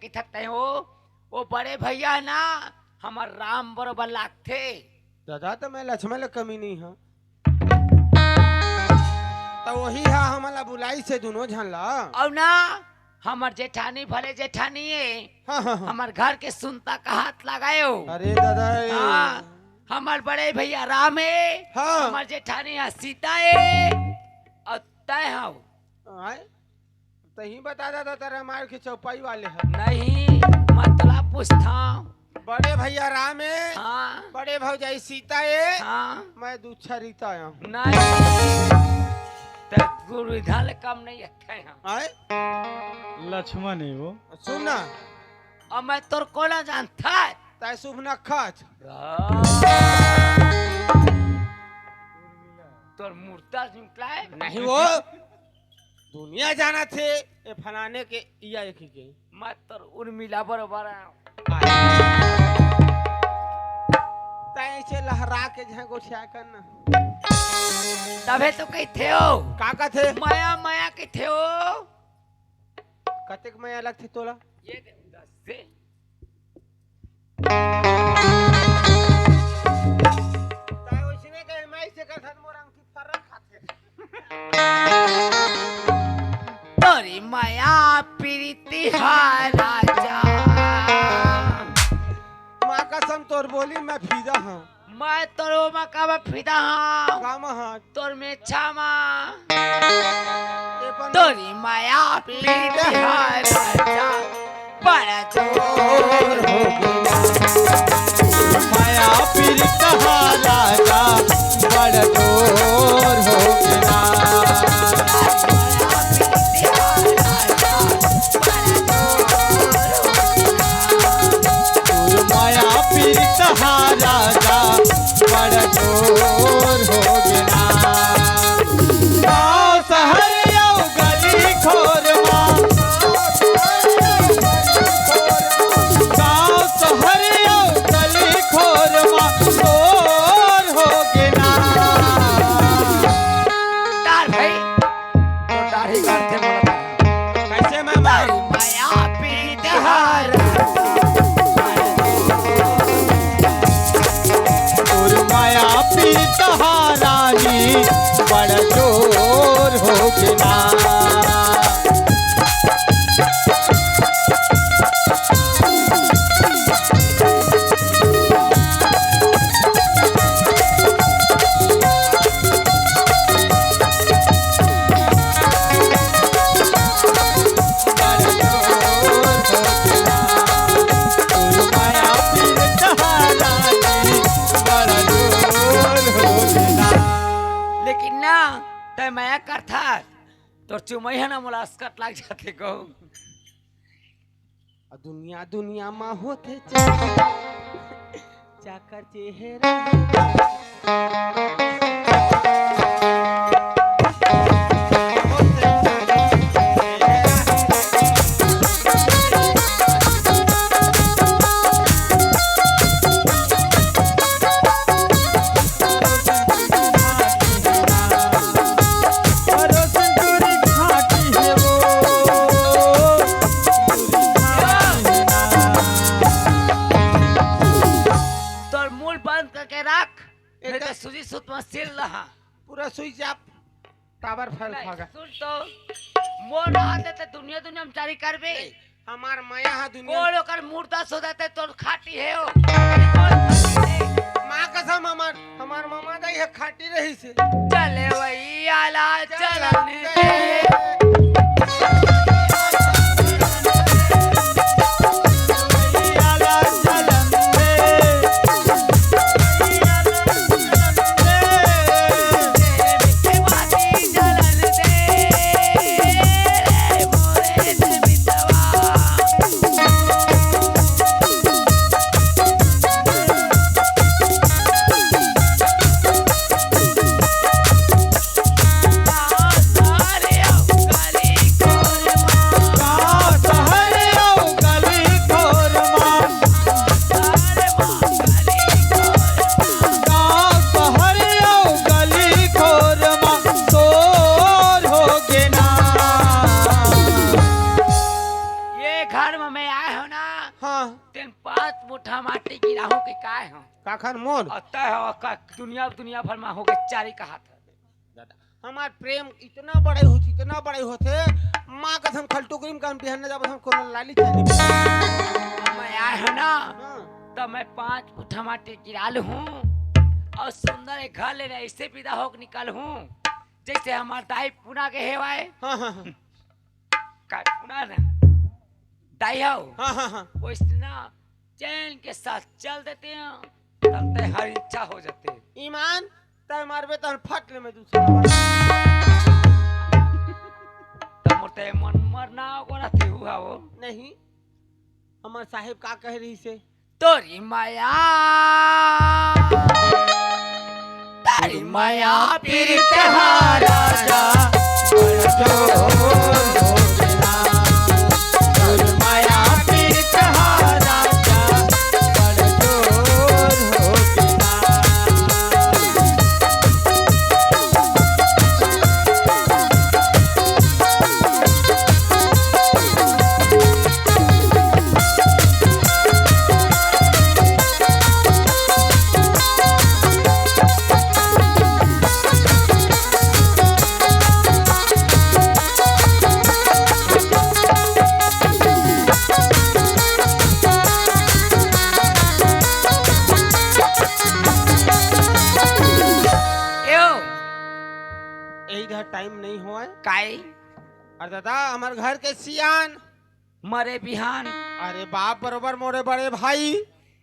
की थकते हो वो बड़े भैया ना हमार राम बरोबर लागथे। दादा तो मैं लक्ष्मण ले कमी नहीं हाँ तो वही है हमारा बुलाई से दोनों झनला और ना हमार जेठानी भले जेठानी है हाँ हाँ हाँ। हमार घर के सुनता का हाथ लगायो। अरे दादा हाँ हमार बड़े भैया राम है हाँ। हमार जेठानी है सीता है और तय हो तही बता दादा तेरा मार के चौपाई वाले है नहीं मतलब पूछता हूँ। बड़े भैया राम है हाँ बड़े भौजाई सीता है हाँ मैं दूसरा रीता आया हूँ नहीं तो गुरु इधर कम नहीं रखे हैं। आए लक्ष्मण है वो। सुन ना और मैं तोर को ना जानता है तय शुभ न खच तोर मूर्ता निकला है नहीं वो दुनिया जाना थे ये फलाने के या एक ही के मैं तोर उर्मिला बरोबर आया तय से लहरा के जहाँ गोठिया करना तबे तो कही थे हो काका थे माया माया के थे हो कतेक में अलग थे तोला ये दे 10 से तय उसने के मैं से का साथ मोरंग की फरक खाते तोरी माया प्रीति है राजा माँ कसम तोर बोली मैं फीदा हूँ मैं तोरो मका में फिदा हूँ काम हाँ तोर में छामा ये पन तोरी माया प्रीति है राजा बड़ा जोर हो माया पीर कहा राजा बड़ जोर हो गया। तोर माया पीर कहा राजा बड़ जोर हो गया। गाँव शहर यो गली खोरवा गाँव शहर यो गली खोरवा जोर हो गया। तार भाई तो दाढ़ी करते बोला कैसे मैं मार माया प्रीति है तोर माया पीत रानी बड़ जोर हो गया। लेकिन ना तय मैं करता तो चुमई है ना मुलास्कत लग जाते को दुनिया दुनिया में होते चाकर चेहरा तोर मूल बंद करके रख नहीं तो सुजी सुत में सिल रहा पूरा स्विच ऑफ टावर फैल खागा सुन तो मोर रहते तो दुनिया दुनिया में जारी करबे हमार माया हा दुनिया कोड़ ओकर मुर्दा सो देते तोर खाटी है ओ माँ कसम हमार मामा दाई है खाटी रही से चले वही आला चलने दे पुठा माटी गिराहू के काय हो काखन मोर अतः हो का दुनिया भर में हो गए चारी का हाथ दादा हमार प्रेम इतना बड़े होते माँ कसम खलटू क्रीम का बिहान जब हम कोनो लाली चाली मैं आया है ना हाँ। तो मैं 5 पुठा माटी गिरा लूं और सुंदर एक घर ले ऐसे विदा होकर निकल हूँ जैसे हमार दाई पुना के हेवाए हाँ हाँ हाँ का पुना ना दाई हो हाँ हाँ हाँ वैसे ना चैन के साथ चल देते हैं तब ते हर इच्छा हो जाते हैं ईमान तय मारबे तहन फट ले में दूसरा तब मोटे मन मरना कोना थे हुआ वो नहीं हमार साहेब का कह रही से तोरी माया तारी माया पीर तेहारा जा माया पीर तहारा जा बड़ जोर हो बिना इधर टाइम नहीं हुआ है काई और दादा हमार घर के सियान मरे बिहान अरे बाप बरोबर मोरे बड़े भाई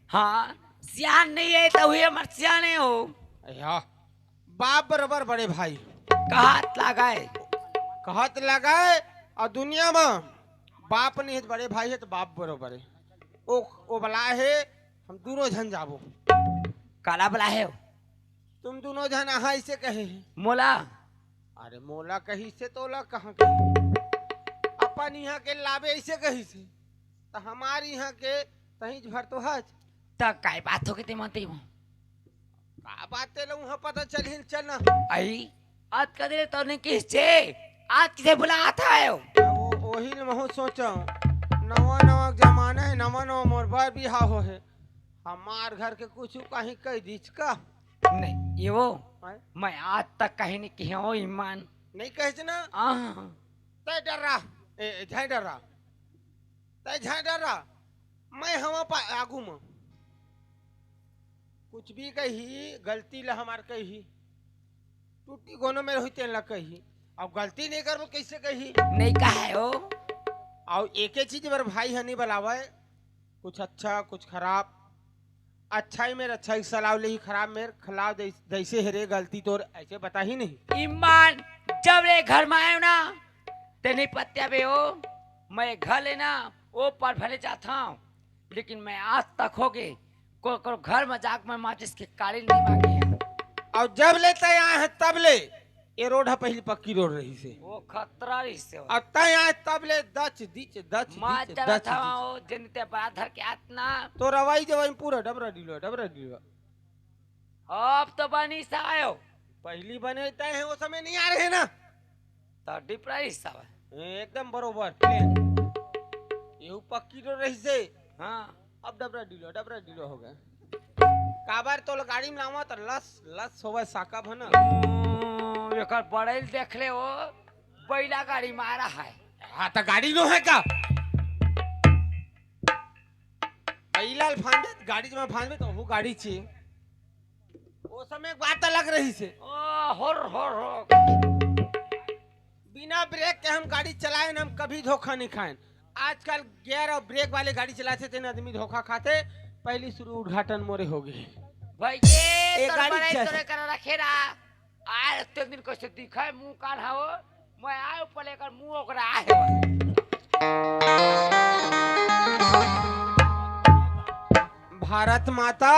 हाँ सियान नहीं है तो हुए मर सियाने हो या बाप बरोबर बड़े भाई कहात लगाए कहत लगाए और दुनिया में बाप नहीं है तो बड़े भाई है तो बाप बरोबर है ओ बला है हम दोनों जन जाबो काला बला है तुम दोनों जन आहा इसे कहे मोला अरे मोला कही से तोला कहाँ कही अपन यहाँ के लावे ऐसे कही से तो हमारे यहाँ के तही भर तो हज तब काय बात हो गई मत का बातें लो वहाँ पता चल ना आई आज कदरे तो नहीं किस से आज किसे बुला था है वही ने बहुत सोचा नवा जमाना है नवा मोर बार बिहार हो है हमार घर के कुछ कहीं कह दीच का नहीं ये वो आय? मैं आज तक कहीं नहीं किया हो ईमान नहीं कहे ना तय डर रहा झाई डर रहा तय झाई डर रहा मैं हम आगू में कुछ भी कही गलती ला हमार कही टूटी गोनो में होते ला कही अब गलती नहीं करो कैसे कही नहीं कहा है वो और एक ही चीज मेरे भाई हनी बलावे कुछ अच्छा कुछ खराब अच्छा ही मेरे अच्छा ही सलाह ले ही खराब मेरे खिलाफ जैसे हेरे गलती तो ऐसे बता ही नहीं ईमान जब रे घर में आयो ना ते नहीं पत्या बे हो मैं घर लेना वो पर भले जाता हूँ लेकिन मैं आज तक हो गए को घर में जाकर मैं माचिस की काली नहीं मांगी और जब लेते आए हैं तब ले ये रोड है पहली पक्की रोड रही से वो खतरा रही से और तय आए तब ले दच दच माँ चला था वो जनते बाधर के आतना तो रवाई जवाई पूरा डबरा डिलो अब तो बनी सा आयो पहली बने तय है वो समय नहीं आ रहे ना तो डिप्राई सा एकदम बरोबर प्लेन ये पक्की रोड रही से हाँ अब डबरा डिलो हो गए काबर तो गाड़ी में लावा तो लस होवे साका भना एकर बड़े देख ले वो बैला गाड़ी मारा है हाँ तो गाड़ी नो है का बैला फांदे गाड़ी में फांदे तो वो गाड़ी छी वो समय बात अलग रही से ओ होर बिना ब्रेक के हम गाड़ी चलाए न हम कभी धोखा नहीं खाए आजकल गियर और ब्रेक वाले गाड़ी चलाते थे आदमी धोखा खाते पहली शुरू उद्घाटन मोरे हो गए भाई ये तो गाड़ी बड़े चल- तोरे कर रखे रा आज तो दिन को से दिखाए मुंह कान हो मैं आयो पर लेकर मुंह ओकरा आहे भारत माता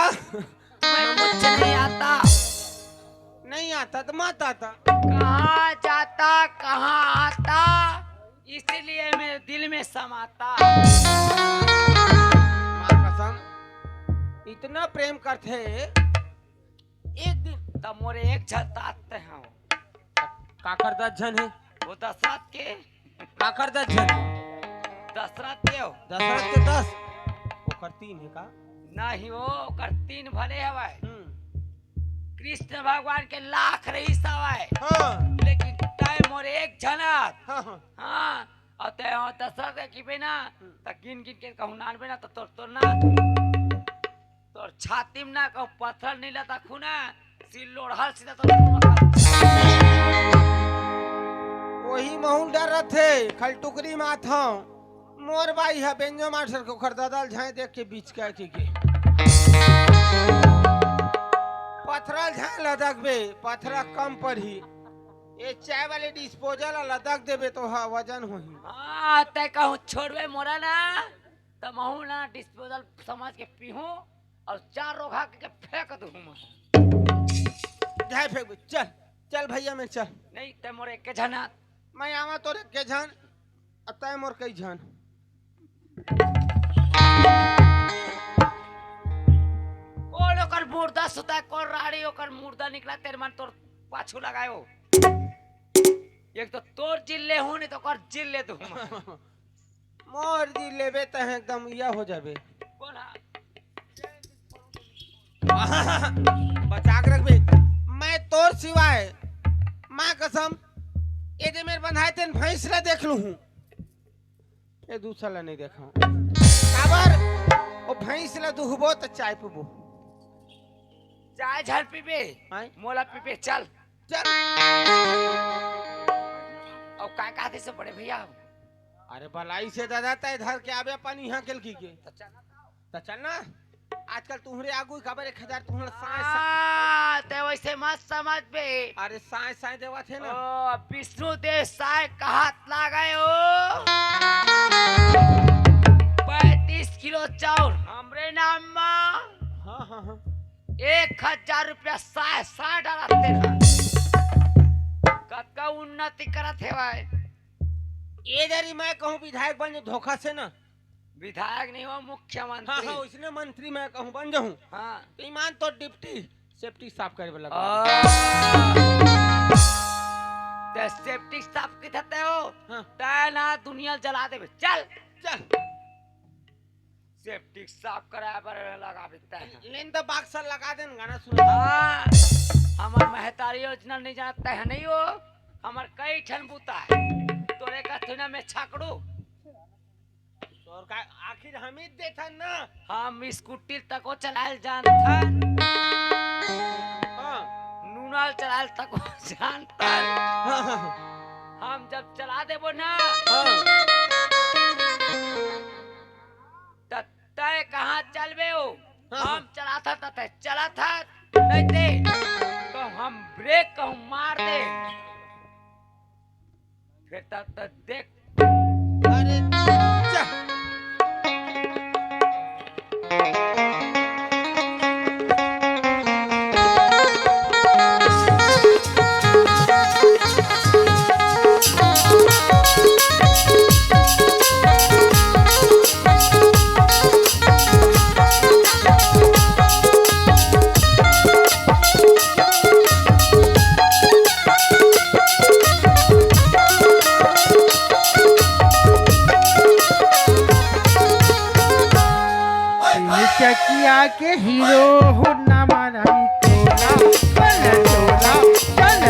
मैं मुझे नहीं आता नहीं आता तो माता आता कहाँ जाता कहाँ आता इसलिए मेरे दिल में समाता माँ कसम इतना प्रेम करते एक दिन तब मोरे एक झलताते हैं काकर 10 जन है वो दशरथ के काकर 10 जन दशरथ के हो दशरथ के 10 ओकर 3 है का नहीं हो ओकर 3 भले हवाए। कृष्ण भगवान के लाख रईस हवाए, हाँ लेकिन तय मोर एक झनक। हाँ हाँ हाँ और तय हो दशरथ की बिना त गिन गिन के कहूं नानबे ना तो तोर ना तोर छाती में ना कहूं पत्थर नहीं लता खूना सिर लोढ़ल सीधा तो वही महू डरत थे खल टुकड़ी माथा मोर बाई है बेंजो मास्टर को खरदादल झाए देख के बीच का के पथरल झाए लदक बे पथरा कम पड़ी ये चाय वाले डिस्पोजल लदक देबे तो हा वजन होही। हाँ तय कहूं छोड़वे मोरा ना तो महू ना डिस्पोजल समझ के पीहूं और 4 रोघा के फेंक दूं। झाए फेंक बे, चल चल भैया मैं चल। नहीं तय मोर एक झनक मैं आवा तोरे के झन अतय मोर कई झन कौन ओकर मुर्दा सुता कौन राड़ी ओकर मुर्दा निकला तेरे मन तोर पाछू लगायो। एक तो तोर जिले हूं नहीं तो ओकर जिले दू मोर दी लेबे त एकदम या हो जाबे। कौन है? बचा के रखबे मैं तोर सिवाय मां कसम ये जे मेरे बंधाए तेन भैंस ला देख लू हूं ये दूसरा नहीं देखा काबर ओ भैंस ला दुहबो त चाय पीबो चाय झल पीबे आय मोला पीबे चल चल। और का कहते से बड़े भैया अरे बलाई से दादा तय धर के आबे पानी यहां केल की के त चल ना आजकल तुम्हारे आगू खबर 1000 तुम्हारा साय ते वैसे मत समझ बे। अरे साय साय देवा थे ना ओ विष्णु देव साय कहात लागे हो 35 किलो चाउर हमरे नाम में। हाँ हाँ हाँ 1000 रुपया साय साय डालते ना कतका उन्नति करत है भाई। ये दरी मैं कहूँ विधायक बन जाऊं धोखा से ना विधायक नहीं हो मुख्यमंत्री। हाँ हाँ उसने मंत्री मैं कहूँ बन जाऊं हाँ तो ईमान तो डिप्टी सेफ्टी साफ करे वाला ते सेफ्टी साफ की थते हो हाँ तय ना दुनिया जला देबे चल चल सेफ्टी साफ कराए पर लगा देता है। लेन तो बाक्सर लगा देन गाना सुन। हाँ हमार महतारी योजना नहीं जानता है नहीं हो हमार कई ठन बूता है तोरे का थुना में छाकड़ू और का आखिर हम ही देथन ना हम स्कूटी तक को चलाल जानता हाँ नूनल चलाल तक को जानता हाँ हाँ हम जब चला देबो ना हाँ तय कहाँ चलबे हो हाँ। हम चला था तय चला था नहीं दे तो हम ब्रेक कहूँ मार दे फिर तब देख अरे चल चकिया के हीरो हो ना मारा चल चोला चल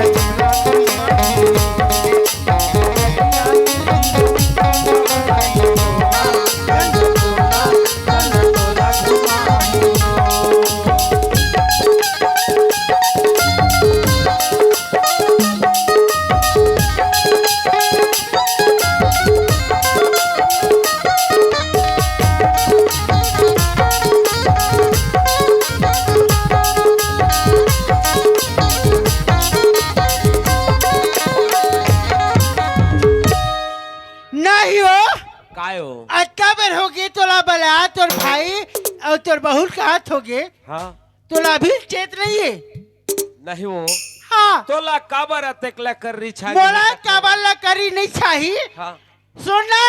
नहीं हो काय हो अटका बेर हो गए तोला बला तोर भाई और तोर बहुल का हाथ हो गए हाँ तोला भी चेत नहीं है। नहीं हो हाँ तोला काबर अतकला कर रही छा मोला काबल करी नहीं चाहिए हाँ सुन ना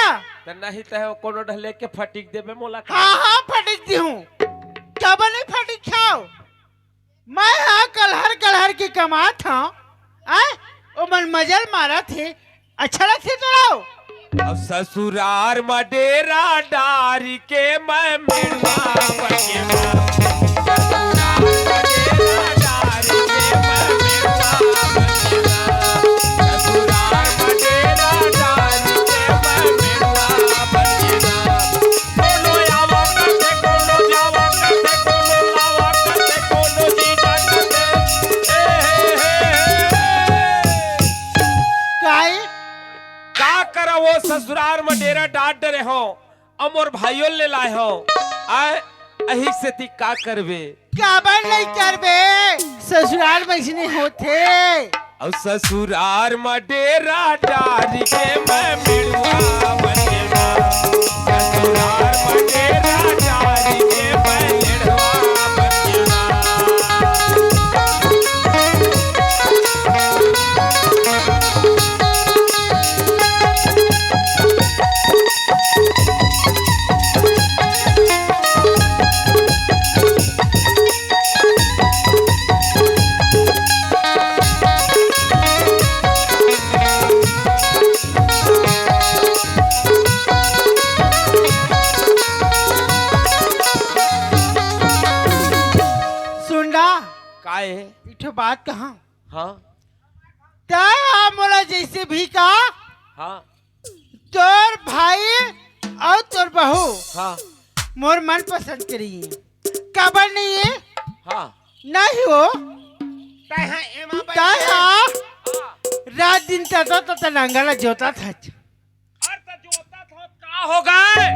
त नहीं तह कोनो ढले के फटिक देबे मोला का हाँ हाँ फटिक दी हूँ काबल नहीं फटिक खाओ मैं हाँ कलहर की कमात हूँ ओ मन मजल मारा थे अच्छा लगते तो रहो अब ससुरार में डेरा डारी के मैं मिलवा बने ससुरार में डेरा डारी के मैं मिलवा बने ससुरार में डेरा डारी के मैं मिलवा बने कोनो आवा करते कोनो जावा करते कोनो लावा करते कोनो जीजा करते काहे का करा वो ससुराल में डेरा डाट डरे हो अमोर भाइयों ले लाए हो आए अही से ती का करबे काबर नहीं करबे ससुराल में इसने होते और ससुराल में डेरा डारी के मैं मिलवा बनेगा ससुराल में डेरा डारी के मैं मिलवा बनेगा सुनना काहे इठो बात कहा हाँ ता मोला जैसे भी का हाँ तोर भाई और तोर बहू हाँ मोर मन पसंद करी काबर नहीं है हाँ नहीं हो ताहा रात दिन तता तता नंगला जोता था अरे तो जोता था का हो गए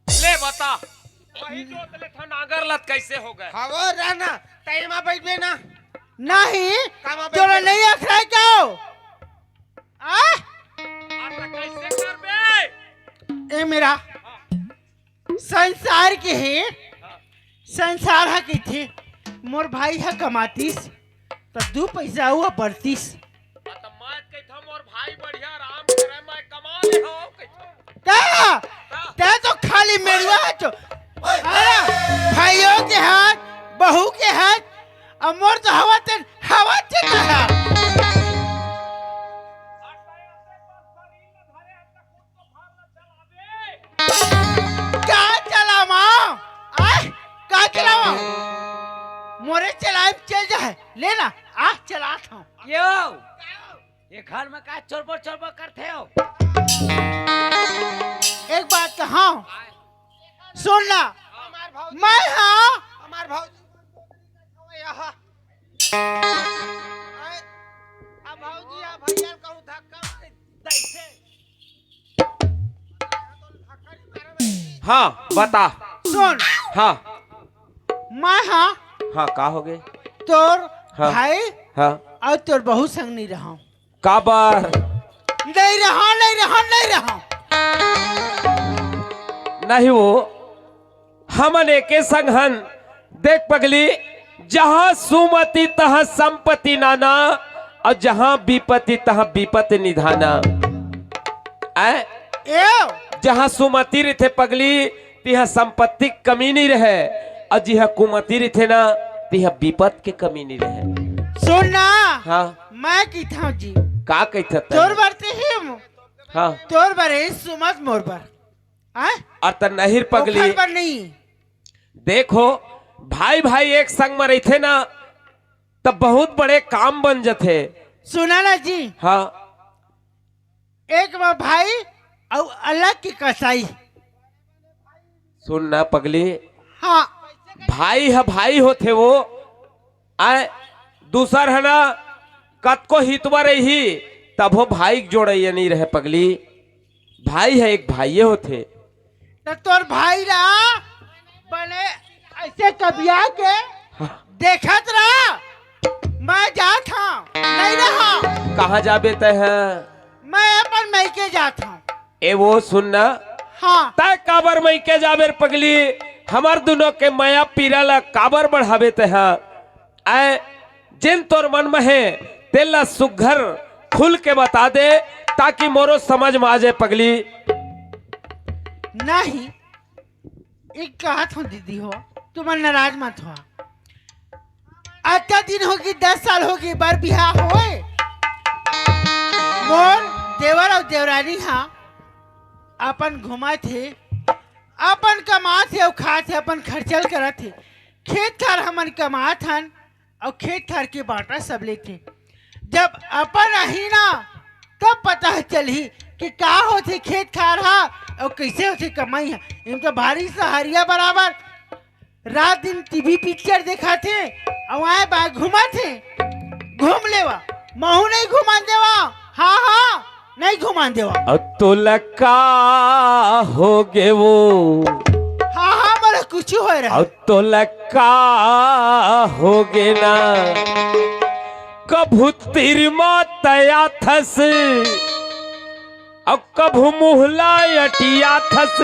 ले बता वही जोत ले था नागर लत कैसे हो गए हवो राना टाइमा बैठबे ना नहीं तोरा नहीं अखरा क्यों आ अरे कैसे करबे ए मेरा संसार के है संसार है की थी मोर भाई है कमातीस तो दू पैसा हुआ बढ़तीस तो मैं कहता मोर भाई बढ़िया आराम करे मैं कमा ले हो कहता ता ता तो खाली मेरुआ है तो भाइयों के हाथ बहू के हाथ और मोर तो हवा ते कहा क्या चलावा आय का चलावा मोरे चलाए चल जाए लेना आ चला था यो ये घर में का चोरबो करते हो एक बात कहा सुनना मैं हाँ हमार भौजी यहाँ अब भौजी आ भैया कहूँ धक्का मारे दैसे हाँ बता सुन हाँ मैं हाँ हाँ का हो गए तोर हाँ। भाई हाँ और तोर बहू संग नहीं रहा काबर नहीं रहा नहीं वो हमन एके संगहन देख पगली जहाँ सुमति तहाँ संपत्ति नाना और जहाँ विपत्ति तहाँ विपत्ति निधाना ए जहाँ सुमति रहे पगली तिहा संपत्ति कमी नहीं रहे और जिहा कुमति रहे ना तिहा विपत के कमी नहीं रहे सुनना हाँ मैं की था जी का कहता तोर बरते हिम हाँ तोर बरे सुमत मोर बर आय और त नहीं पगली ओखर पर नहीं देखो भाई भाई एक संग में रहते ना तब बहुत बड़े काम बन जाते सुना ना जी हाँ एक बार भाई और अलग की कसाई सुन ना पगली हाँ भाई है भाई होते वो आए दूसर है ना कत को हितवा रही तब वो भाई जोड़े नहीं रहे पगली भाई है एक भाई होते तो तोर भाई रहा बने ऐसे कबिया के देखत रहा मैं जात हूँ नहीं रहा कहाँ जाबे ते हैं मैं अपन मैके जात हूँ ए वो सुनना हाँ तय काबर मई के जाबे पगली हमार दोनों के माया पीरा ला काबर बढ़ावे ते हैं आए जिन तोर मन में है तेला सुघर खुल के बता दे ताकि मोरो समझ में आ जाए पगली नहीं एक कहत हूँ दीदी हो तुम नाराज मत हो अच्छा दिन होगी 10 साल होगी बार बिहार होए मोर देवर और देवरानी हाँ अपन घुमा थे, अपन कमा थे और खा थे, अपन खर्चल करा थे। खेत खार हमन कमा थन और खेत खार के बांटा सब लेते। जब अपन रही ना तब पता चली कि का होते खेत खार हा और कैसे होते कमाई है। इन तो भारी सहारिया बराबर रात दिन टीवी पिक्चर देखा थे और आए बाग घुमा थे। घूम लेवा महू नहीं घुमा देवा। हाँ हाँ नहीं घुमा देवा। अब तो लका हो गे वो, हाँ हाँ मेरा कुछ हो रहा। अब तो लका हो गे ना, कभू तिरमा तया थस अब कभू मुहला अटिया थस,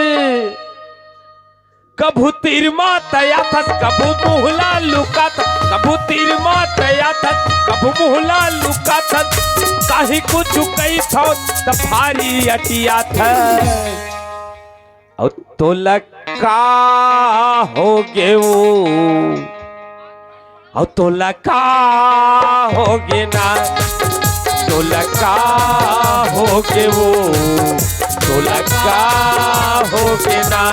कभू तिरमा तया थस कभू मुहला लुका थस, कभू तिरमा तया थस कभू मुहला लुका थस, काहे कुछ कई थो त भारी अटिया थस। और तो लका हो गे वो, और तो लका हो गे ना, तो लका हो गे वो, तो लका हो गे ना,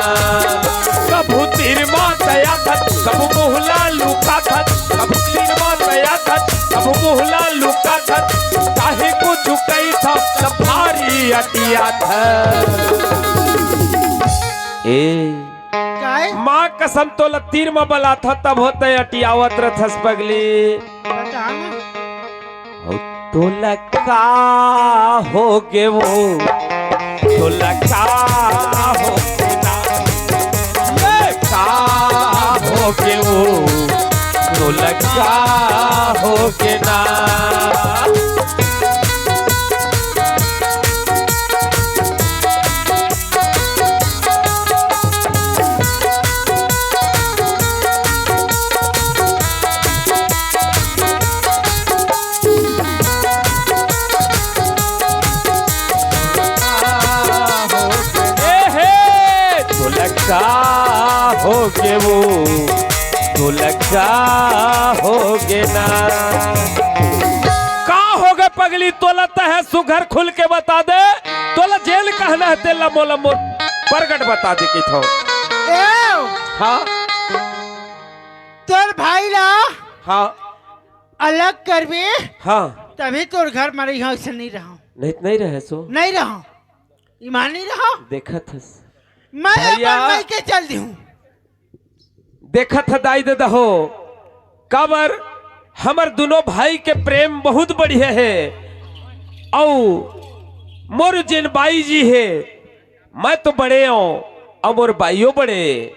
कभू तिरमा तया थत कभू मुहला लुका थत, कभू तिरमा तया थत कभू मुहला लुका थत, काहे को झुकई था सब भारी अटिया था। ए काय माँ कसम तो तीर में बला था तब होते अटियावत रथस पगली। बता ना। तो लका हो गे वो, तो लका हो गे ना, लका हो गे वो, तो लका हो गे ना। हो गे वो, तो लगा हो गे ना। का हो गए पगली तोलता है सुघर खुल के बता दे, तोला जेल कहना है तेला मोला मोर प्रगट बता दे कि थो। हाँ तोर भाई ला हाँ अलग करबे हाँ तभी तोर घर में रही हूँ। नहीं रहा नहीं रहे सो नहीं रहा ईमान नहीं रहा। देखा था मैं भैया। अपन भाई के चल दी हूँ। देखा था दाई दे दहो काबर हमर दोनों भाई के प्रेम बहुत बढ़िया है। औ मोर जिन बाई जी है मैं तो बड़े हूं और मोर बाइयों बड़े,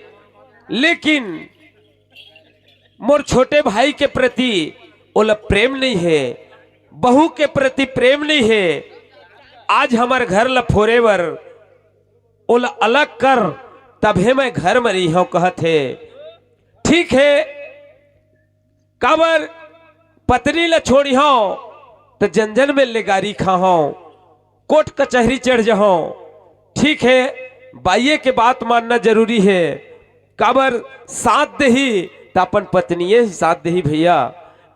लेकिन मोर छोटे भाई के प्रति ओला प्रेम नहीं है, बहू के प्रति प्रेम नहीं है। आज हमार घर ला फोरे बर ओला अलग कर तभे मैं घर में रही हूं कहते। ठीक है काबर पत्नी ला छोड़ी हूं तो जंजन में ले गारी खा हूं, कोर्ट कचहरी चढ़ जाऊं। ठीक है बाइये के बात मानना जरूरी है। काबर साथ दे ही तो अपन पत्निये ही साथ दे ही भैया,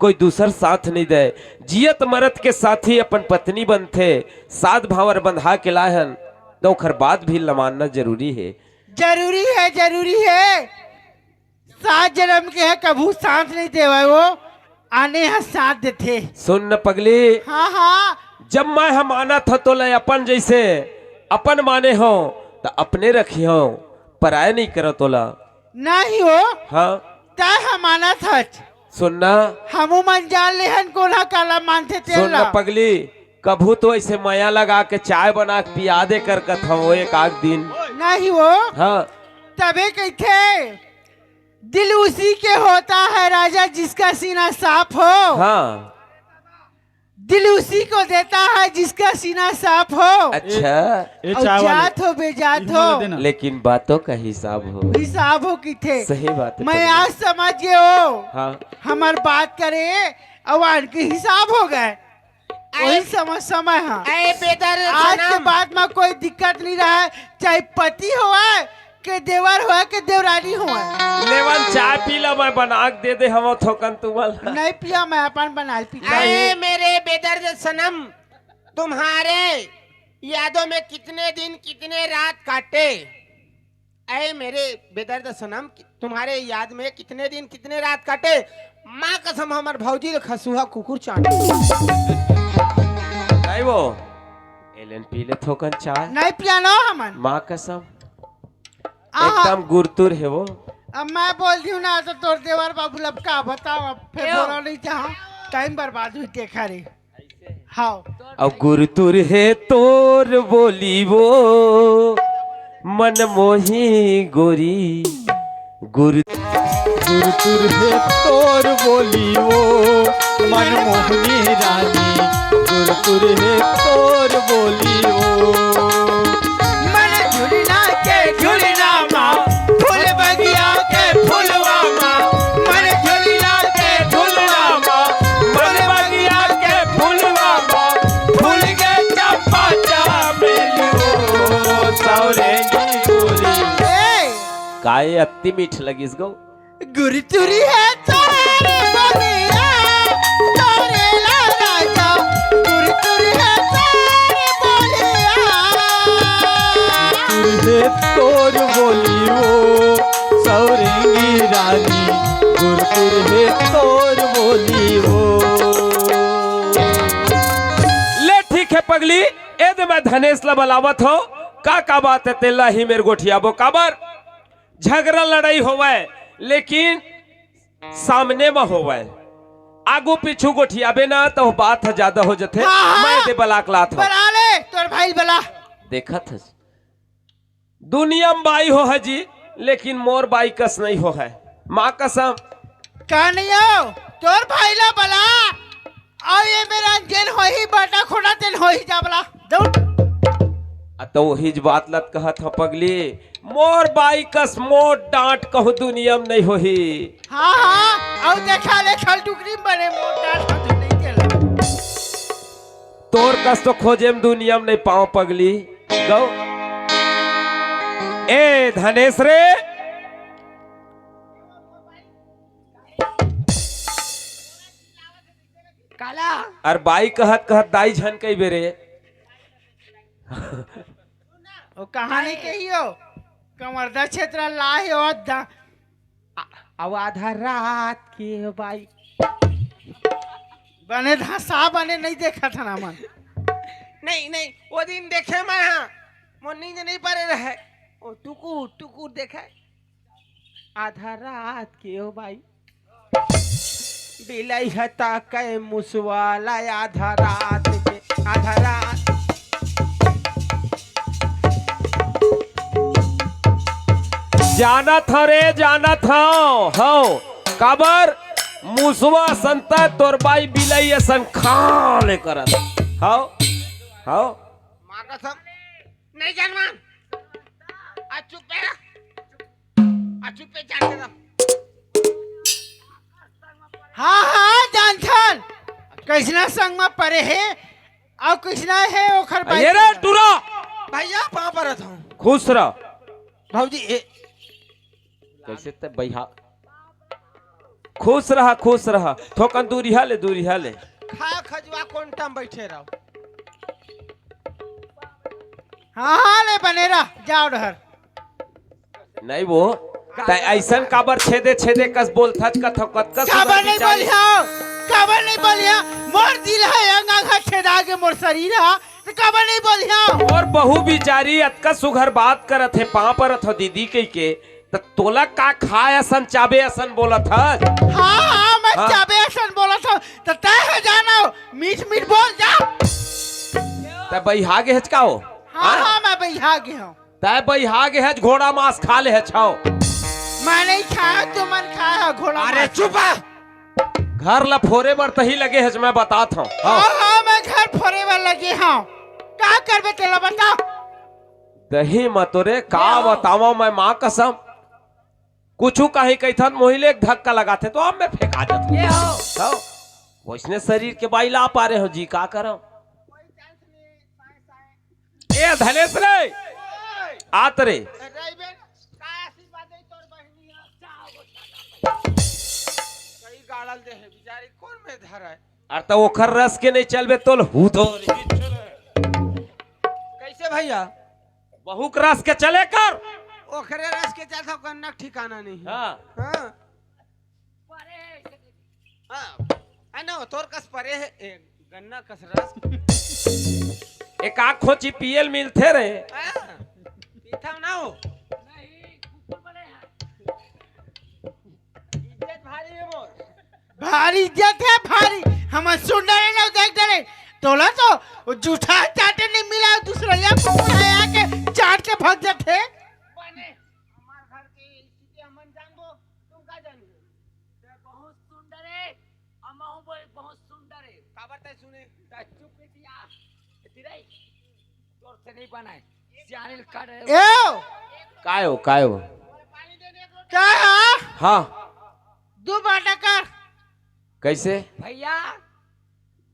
कोई दूसर साथ नहीं दे। जियत मरद के साथी अपन पत्नी बनते, साथ भावर बंधा के लाहन तो खर बात भी लमानना जरूरी है। जरूरी है जरूरी है। 7 जन्म के है कभू साथ नहीं देवा वो आने यहाँ साथ देते। सुन न पगली, हाँ हाँ जब मैं हम आना था तो ले अपन जैसे अपन माने हो तो अपने रखी हो, पराया नहीं करो तोला नहीं हो। हाँ तय हमारा था सुनना, हमू मन जान ले हन कोना काला मानते तेल सुनना पगली, कभू तो ऐसे माया लगा के चाय बना के पिया दे कर कथा वो एक आध दिन। नहीं हो हाँ तबे कहते दिल उसी के होता है राजा जिसका सीना साफ हो। हाँ दिल उसी को देता है जिसका सीना साफ हो। अच्छा और जात हो बेजात हो लेकिन बातों का हिसाब हो। हिसाब हो कि थे सही बात है मैं पगली। आज समझ गए हो। हाँ हमार बात करे और के हिसाब हो गए वही समय है। आज के बाद में कोई दिक्कत नहीं रहा है, चाहे पति हो के देवर हो के देवरानी हो। लेवन चाय पी ला, मैं बना के दे दे हम थोकन तुम्हारा। नहीं पिया मैं अपन बना पी। अरे मेरे बेदर्द सनम, तुम्हारे यादों में कितने दिन कितने रात काटे। ऐ मेरे बेदर्द सनम, तुम्हारे याद में कितने दिन कितने रात काटे। माँ कसम हमार भौजी खसुआ कुकुर चाटे। नहीं वो एलन पीले थोकन चाय नहीं पियानो हमन। माँ कसम आहा। एकदम गुरतुर है वो। अब मैं बोल दी हूँ ना तो तोर देवर बाबू लब का बताओ, अब फिर एओ। बोलो नहीं चाहो, टाइम बर्बाद हुई देखा रे। हाँ अब गुरतुर है तोर बोली वो मन मोही गोरी गुरतुर है तोर बोली वो मन मोहनी रानी गुरतुर है तोर बोली वो मन झुलना के झुलना माँ, फूल बगिया के फूलवा माँ। मन झुलना के फुलवा माँ मन बगिया के फुलवा माँ फूल के चंपा चमेली वो सौरे की गोरी। ए, काय अति मीठ लगिस गो। गुरतुरी है तोरे बगिया, तोरे ला राजा। गुरतुरी है तोरे बगिया। तुझे तोर बोली वो सौरेंगी रानी गुरपुर है तोर बोली वो। ले ठीक है पगली एद मैं धनेश ला बलावत हो का बात है तेला ही मेरे गोठिया बो काबर झगड़ा लड़ाई होवे लेकिन सामने में होवे आगू पीछू गोठियाबे ना तो बात है ज्यादा हो जथे। हाँ। मैं दे बलाक लात हूं बना ले तोर भाई बला। देखा था दुनिया में बाई हो है जी लेकिन मोर बाई कस नहीं हो है माँ कसम। का नहीं हो तोर भाई ला बला, और ये मेरा जेन हो ही बाटा खोड़ा तेन हो ही जा बला दौड़। तो वही बात लत कहत हो पगली मोर बाई कस मोर डांट कहू दुनिया में नहीं होही। हाँ हाँ और देखा ले खल टुकड़ी बने मोटा तो नहीं केला। तोर कस तो खोजे में दुनिया में नहीं पाओ पगली गौ। ए धनेश रे काला और बाई कहत कहत दाई झन कई बेरे वो कहानी कहियो कमरदा क्षेत्र लाए हो दा। अब आधा रात के बाई बने धसा बने नहीं देखा था ना मन। नहीं नहीं वो दिन देखे मैं हाँ मुन्नी ने नहीं परे रहे ओ टुकुर टुकुर देखे आधा रात के हो भाई बिलाई हता कै मुसवाला आधा रात के आधा रात। जाना था रे जाना था हो काबर मुसवा संता तोर बाई बिलाई सन खा ले करत हो हो माँ कसम नहीं जानमान आज चुप पे आज चुप पे जान दे। हाँ हाँ जानथन कृष्णा संग में परे है और कृष्णा है ओखर भाई। ये रे टूरा भैया वहां पर था खुश रह भाजी कैसे ते भैया खुश रहा थोकन दूरिया ले खा खजवा कौन टाइम बैठे रहो। हाँ हाँ ले बने रहा जाओ डहर। नहीं वो तै ऐसन काबर छेदे छेदे कस बोल थच का थकत कस काबर नहीं बोलिया, काबर नहीं बोलिया। मोर दिल है अंगा छेदा के मोर शरीर है तो काबर नहीं बोलिया। और बहु बिचारी अतका सुघर बात करत है पा परत हो दीदी के त तोला का खाए असन चाबे असन बोलत है। हाँ हाँ मैं हाँ। चाबे असन बोला था तो तय है जाना मीठ मीठ बोल जा। तै बैहागे हचकाओ हाँ हाँ मैं बैठा गया हूँ। तै बैहागे हच घोड़ा मांस खा ले छाओ। मैं नहीं खाया तू मन खाया घोड़ा। अरे चुप घर ला फोरे बर तही लगे हच मैं बतात हूँ। हाँ हाँ मैं घर फोरे वाला लगे हाँ क्या करबे तेला बता। दही मतोरे का बतावा मैं माँ कसम कुछ कहीं कहथन मोहिले एक धक्का लगाते तो अब मैं फेंका जाता ये हो वैसने शरीर के बाई ला पा रहे हो जी का करो। ए धनेश रे आत रे गाड़ल दे है बेचारी कौन में धर है। अर तो ओखर रस के नहीं चलबे तोल हूतो भैया बहु रस के चले कर। ओखरे रस के चाहता गन्ना ठिकाना नहीं। हाँ हाँ परे हाँ है ना तोर कस परे है गन्ना कस रस एक आँख खोची पियल मिलते रहे। हाँ, पीता ना हो नहीं कुकुर बने हैं। इज्जत भारी है मोर। भारी इज्जत है भारी। हम सुन रहे ना देख रहे तोला तो वो जूठा चाटे नहीं मिला दूसरा या कुकुर है आके चाट के भाग जाते। बने हमार घर के स्थिति हमन जानबो तुम का जानबो। ते बहुत सुंदर है अमाऊ बोल बहुत सुंदर है। खबर तय सुने ता चुप दिया तिरे तोर से नहीं बनाए सियानिल कर ए कायो क्या है हाँ दो बाटा कर कैसे भैया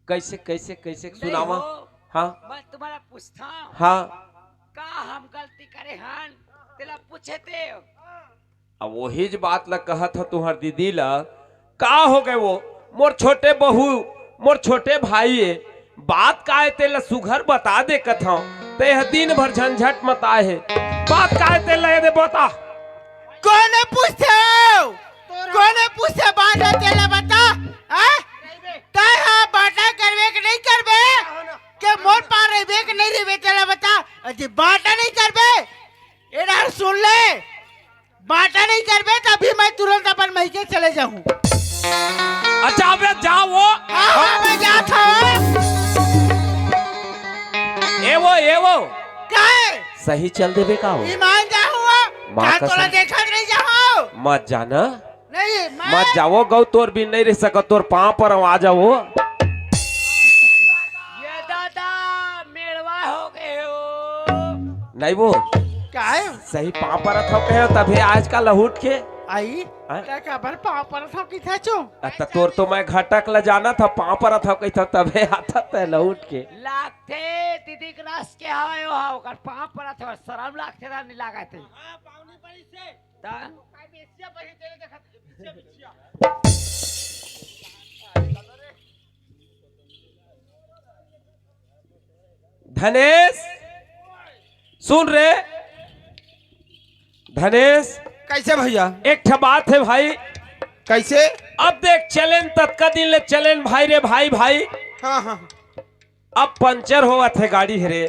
कैसे कैसे कैसे नहीं सुनावा। हो, हाँ मैं तुम्हारा पूछता हूँ हाँ का हम गलती करे हन तेला पूछे थे। अब वही ज बात ला कहा था तुहर दीदी ला का हो गए वो मोर छोटे बहू मोर छोटे भाई है बात का है तेला सुघर बता दे कथा ते दिन भर झंझट मत आए है बात का है तेला दे बता। कौन पूछे बाटा तेला बता हैं तय हां बाटा करवे के नहीं करबे के मोर पार रहबे के नहीं रहबे तेला बता। अजी बाटा नहीं करबे एरा सुन ले बाटा नहीं करबे तभी मैं तुरंत अपन मैके चले जाऊं। अच्छा अबे जाओ वो हां मैं जाता हूं। ए वो क्या सही चल देबे का हो ईमान जा हुआ माँ क्या कसम। तोला देखा नहीं जाओ मत जाना नहीं मैं मत जाओ गौ तोर भी नहीं रह सका तोर पाँव पर आ जाओ। ये दादा मेड़वा हो गए हो। नहीं वो क्या है सही पाँव पर था कहे तभी आज का लहूट के आई क्या खबर पाँव पर था कि था चो अत तोर तो मैं घटक ल जाना था पाँव पर था कही था तभी आता था लहूट के लागते दीदी के रस के हवा यो हा ओकर पाँव पर था शर्म लागते ना नहीं लगाते। हां पावनी पड़ी से ता काय बेसिया पही तेरे देखत बेसिया धनेश सुन रे धनेश कैसे भैया एक ठा बात है भाई कैसे अब देख चलेन तत्का दिन ले चलेन भाई रे भाई हाँ हाँ अब पंचर होवा थे गाड़ी हरे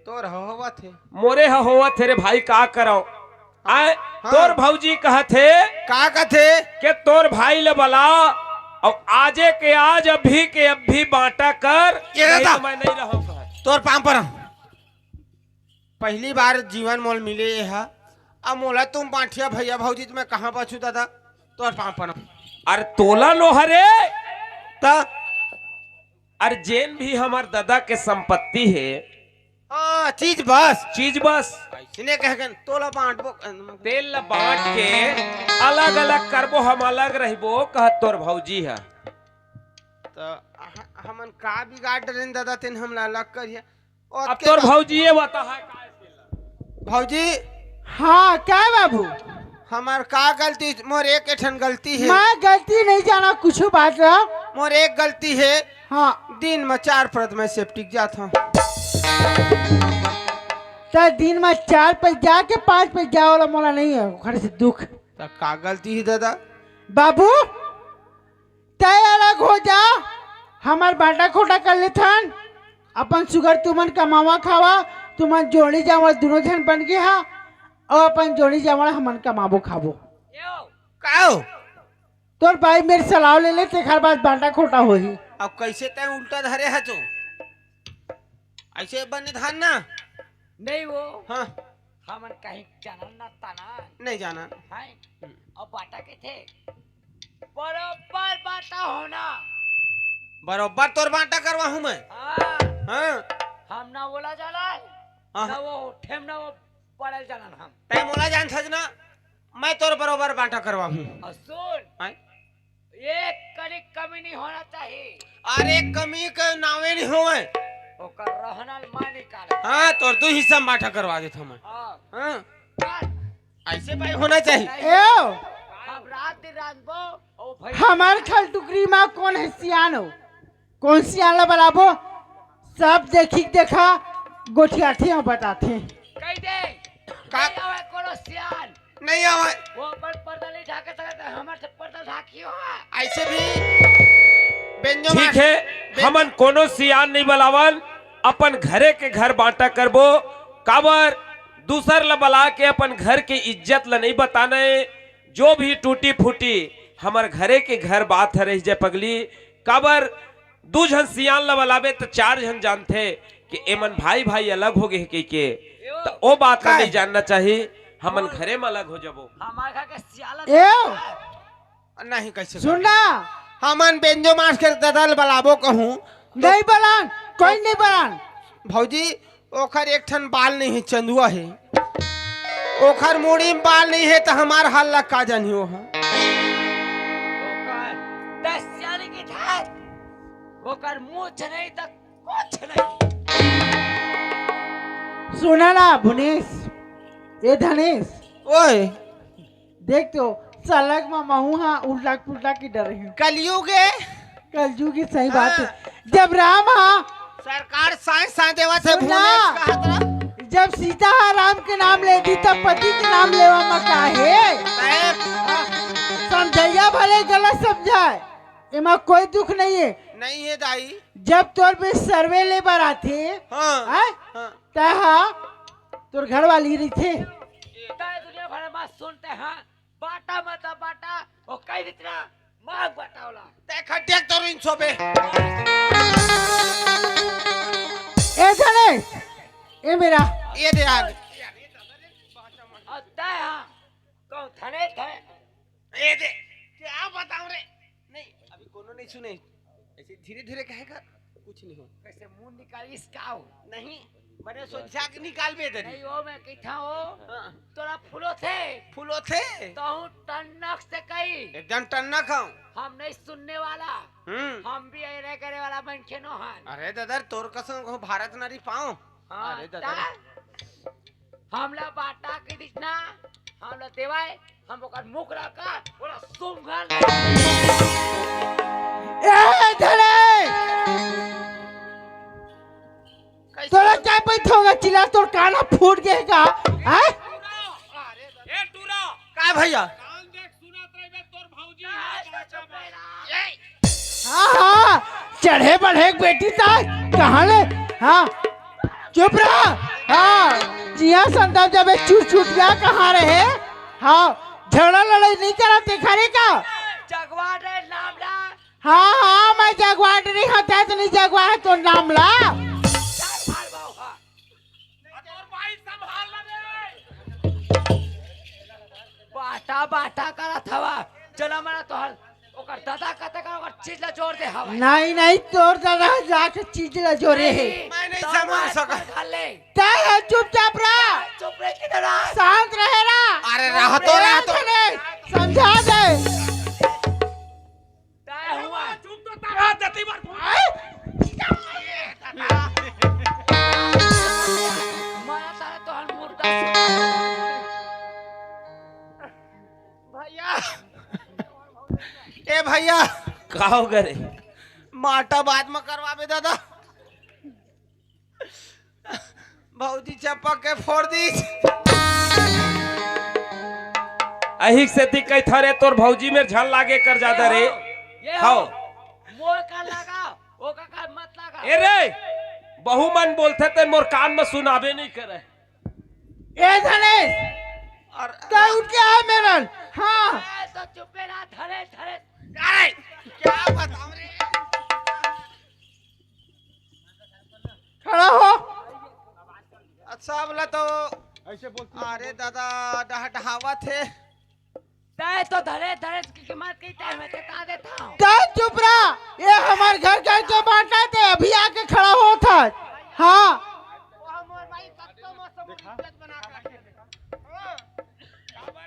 तो रहो थे मोरे होवा थे रे भाई का करो आए तोर भौजी कहा थे का कथे के तोर भाई ले बला और आजे के आज अभी के अभी बांटा कर ये नहीं दादा। तो मैं नहीं रहूंगा। तोर पाम पर पहली बार जीवन मोल मिले है अब मोला तुम बांटिया भैया भौजी तुम्हें कहाँ बचू दादा तोर पाम पर अरे तोला लो हरे ता अरे जेन भी हमार दादा के संपत्ति है हाँ चीज बस चीज बस इसने कह गन तोला बांटबो तेल ला बांट के अलग अलग करबो हम अलग रहबो कह तोर भौजी है तो हमन का बिगाड़ डरेन दादा तेन हमला अलग करिए अब तोर भौजी ये बता है भौजी हाँ क्या बाबू हमार का गलती मोर एक ठन गलती है मैं गलती नहीं जाना कुछ बात रहा मोर एक गलती है हाँ दिन में 4 परत में सेप्टिक जाता हूँ तो दिन में 4 पे जाके 5 पे जाओ वाला मोला नहीं है घर से दुख। तो का गलती है दादा बाबू तय अलग हो जा हमार बाटा खोटा कर लेथन अपन सुगर तुमन कमावा खावा तुमन जोड़ी जावल दोनों जन बन गए हा और अपन जोड़ी जावल हमन कमाबो खाबो। यो का हो तोर भाई मेरे सलाह ले ले तेखर बाद बाटा खोटा होही। अब कैसे तय उल्टा धरे है तू ऐसे बने धान ना नहीं वो हाँ हमन कहीं जाना ना ताना नहीं जाना है अब बाटा के थे बराबर बाटा होना। बरोबर तोर बांटा करवा हूँ मैं हाँ हाँ हम ना बोला जाला हाँ। ना वो ठेम ना वो पड़ल जाला हम। तय मोला जान सजना मैं तोर बरोबर बांटा करवा हूँ और सुन एक कड़ी कमी नहीं होना चाहिए। अरे कमी के नावे नहीं होवे ओकर रहना मान निकाले। हाँ तोर 2 हिस्सा में बांटा करवा देता मैं हाँ हाँ बस। ऐसे भाई होना चाहिए एओ अब रात दिन रांधबो ओ भाई हमार खल टुकरी में कौन है सियान हो कौन सियान ला बराबो सब देखी देखा गोठियाठी में बताते कह दे का- नहीं आवे कोनो सियान नहीं आवे वो अपन पर्दा नहीं ढाके सकता हमर से पर्दा ढाकियो ऐसे भी बेंजो ठीक है हमन कोनो सियान नहीं बलावन अपन घरे के घर बांटा करबो काबर दूसर ल बला के अपन घर के इज्जत ल नहीं बताने जो भी टूटी फूटी हमर घरे के घर बात है रही जाए पगली काबर दू जन सियान ल बलावे तो चार जन जानते कि एमन भाई भाई अलग हो गए के तो ओ बात का नहीं जानना चाहिए हमन घरे में अलग हो जाबो हमार घर के सियाला ए नहीं कैसे सुनना हमन बेंजो मास के ददल बलाबो कहूँ नहीं बलान कोई नहीं बलान भौजी ओखर एक ठन बाल नहीं है चंदुआ है ओखर मुड़ी में बाल नहीं है तो हमार हाल ला का जानी हो है ओकर 10 सियाली की ठाट ओकर मुछ नहीं तक कुछ नहीं सुना ना भुनेश ये धनेश ओए देख तो सलग में महू हाँ उल्टा पुल्टा की डर है कलयुग है कलजू की सही बात है जब राम हाँ सरकार साइंस साइंस देवा से सुना। भूले कहा था जब सीता हाँ राम के नाम ले दी तब पति के नाम लेवा में काहे समझैया भले गलत समझाए एमा कोई दुख नहीं है नहीं है दाई जब तोर पे सर्वे ले बर आथे हाँ हैं? हाँ तहा तोर घर वाली रही थे ताए दुनिया भर में बात सुनते हैं बाटा मत बाटा ओ कई इतना मांग बाटावला ते खटिया तो इन सोबे ए धनेश ए मेरा ये दे आगे और ताए हां कौन थने थे ये दे क्या बताऊं रे नहीं अभी कोनो नहीं सुने ऐसे धीरे धीरे कहेगा कुछ नहीं हो कैसे मुंह निकाल इसका हो नहीं मैंने सोचा कि निकाल बे दे नहीं वो मैं कहता हो हाँ। तोरा फूलो थे फूलो थे तो हूँ टन्नक से कही एकदम टन्ना खाऊं हम नहीं सुनने वाला हम भी ऐरे करे वाला बन के नो हैं अरे दादा तोर कसम कहूं भारत नारी पाऊं हाँ, अरे दादा हमला बाटा के दिखना हमला देवाए हम ओकर मुख रखा ओला सुंघल ए धनेश तोरा क्या पैठ होगा चिल्ला तोर काना फूट गएगा हैं ए टूरा का भैया कान देख सुनत रहिबे तोर भौजी हाँ हाँ चढ़े बढ़े बेटी ता कहाँ ले हाँ चुप रहा हाँ जिया संताप जब छूट छूट गया कहाँ रहे हाँ झगड़ा लड़ाई नहीं करा देखा रे का जगवा रे नाम ला हाँ हाँ मैं जगवाट नहीं होता तो नहीं जगवा है तो नाम ला मार बाऊ हा तोर भाई संभाल ले रे बाटा बाटा करा थवा चला मना तोहर ओकर दादा कहते का ओकर चीज ला जोड़ दे हवा नहीं नहीं तोर दादा जाके चीज ला जोरे है मैं नहीं समझ सका। ले ताय चुपचाप रहा चुप रह किधर आ शांत रहे रहा अरे रह तो समझा दे ताए हुआ चुप तो तारा जति बार मारा तारा तोहर मुर्दा भैया ए भैया का हो गरे माटा बाद में करवाबे दादा भौजी चप्पा के फोड़ दी अहिक से दिक्कत थरे तोर भौजी में झल लागे कर जादा रे ये हाओ मोर का लगा ओ का मत लगा ए रे बहु मन बोलते ते मोर कान में सुनाबे नहीं करे ए धनेश और ता उठ के आ मेरा हाँ ए, तो चुपे रहा धरे धरे अरे क्या बताऊं रे खड़ा हो अच्छा बोला तो ऐसे बोल अरे दादा डहावा थे ताए तो धरे धरे की कीमत की टाइम में ते का देता हूं ताय चुप रहा ये हमारे घर के बांटा थे अभी आके खड़ा हो था हाँ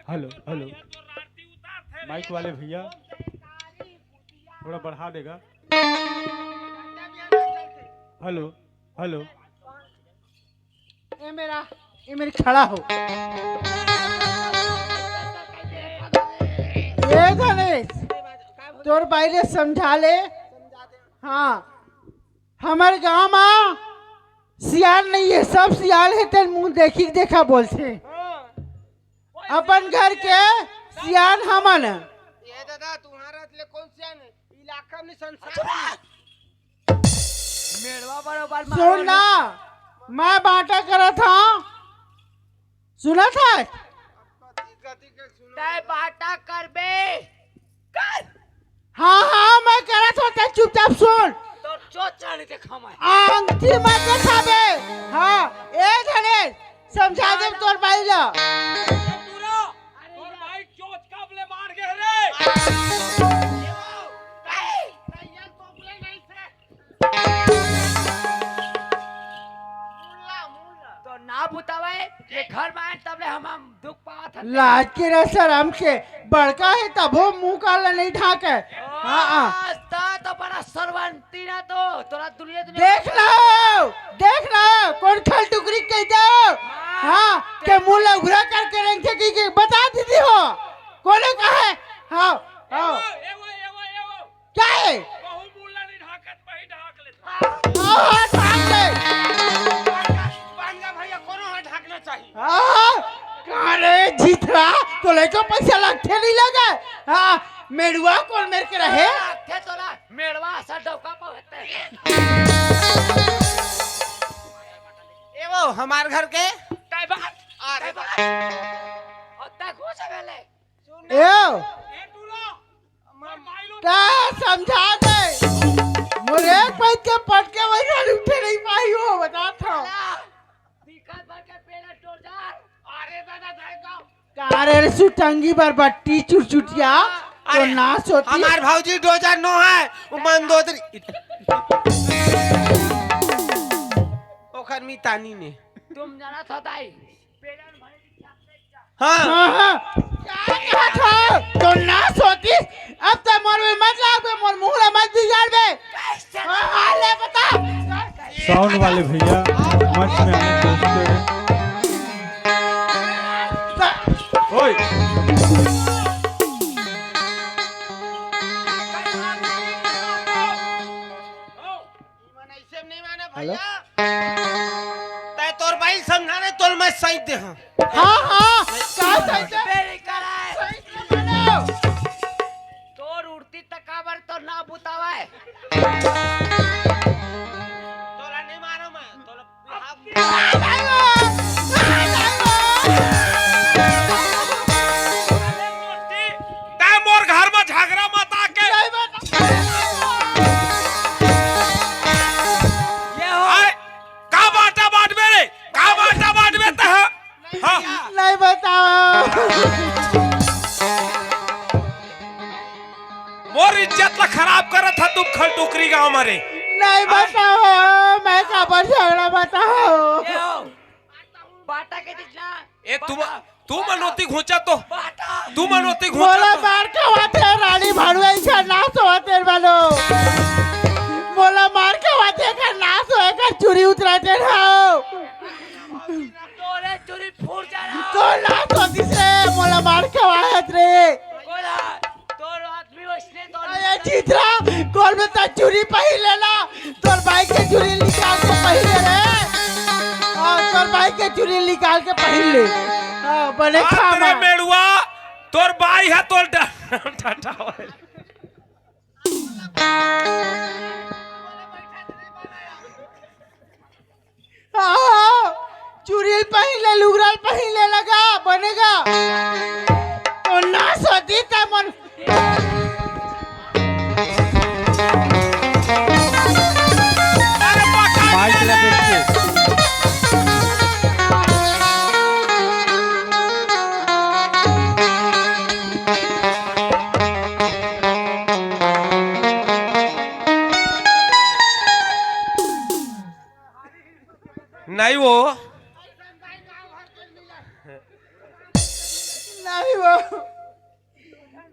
हेलो हेलो माइक वाले भैया थोड़ा बढ़ा देगा हेलो हेलो ये मेरे खड़ा हो ये गणेश तोर बाइले समझा ले हाँ हमारे गांव में सियाल नहीं है, सब सियाल है तेरे मुंह देखी देखा बोलते। अपन घर के सियाल हमन। ये दादा तुम्हारा ले कौन सियान है इलाका में संसार मेड़वा बरोबर सुन ना, मैं बांटा करा था, सुना था। गति के सुनो तय बाटा करबे कर हाँ हाँ मैं करा था, ते चुपचाप सुन। तो चोचड़ी के खमाए आंटी मत खाबे। हाँ ए धने समझा दे तोर भाई ला। तो ना बुतावे ये घर में आए तबले हम दुख पावा था। लाज के रसम के बड़का है तब वो मुंह काला नहीं ढाके। हाँ हाँ तो बड़ा सरवंती ना तो तोरा दुनिया देख लो कौन खल टुकड़ी कह दो। हाँ के मुंह लघुरा करके रंग थे कि बता दीदी हो कोने का है। हाँ हाँ क्या है हाँ ढाक ले। भैया कोनो है ढाकना चाहिए। हाँ कारे जीतरा तो लेको पैसा लगते नहीं लगा। हाँ मेड़ुआ कौन मेरे के रहे थे तोरा मेड़वा सा डौका पवते ए वो हमार घर के काय बात अरे और तक हो सकेले ए क्या समझा दे मुझे पैद के पट के वही उठे नहीं पाई हो बता था। दिक्कत भर के पेला टोजार अरे दादा जाएगा कारे सुटंगी बरबट्टी चुरचुटिया तो ना सोती। हमार भौजी 2009 है वो मंदोदरी ओखर मी तानी ने तुम जाना था दाई पेलन भाई हाँ हाँ हाँ क्या कहा था तो ना सोती। अब तो मोर में मत लागे मोर मुंह ला मत बिगाड़ बे। हाँ हाँ ले बता साउंड वाले भैया मंच में आने पहुंचते हैं। ओए हेलो तै तोर भाई समझाने तोल मैं सही दे हां हाँ हाँ क्या सही से मेरी कराए सही से बनाओ। तोर उड़ती तकाबर तो ना बुतावे तोला नहीं मारो मैं तोला तय मोर घर में झगड़ा मत आके ये हो आए का बाटा बाट मेरे का बाटा बाट में तह हां नहीं बताओ मोर इज्जत ला खराब करत था तुम खल टोकरी गांव मारे। नहीं बताओ मैं का पर झगड़ा बताओ। ये हो बाटा के दिखला ए तू मनोती घुचा तो बाटा तू मनोती बोला घुचा मार खवाते रानी भाड़ुआ का नाश होते वालो बोला मार खवाते का नाश होए का चुरी उतराते रहो तोरे चुरी फूट जा रहा तो नाश होती से बोला मार खवात रे। कोला तोर आदमी वसने तो अरे चित्रा कौन में ता चुरी पही लेला तोर भाई के चुरी निकाल के पही ले रे। तोर भाई के चुरी निकाल के पही ले बने तेरे खामा मेड़ुआ तोर बाई है तोर टाटा चुरी पहले लुगराल पहले लगा बनेगा तो ना सोती था मन। माइक लपेट के नहीं वो नहीं वो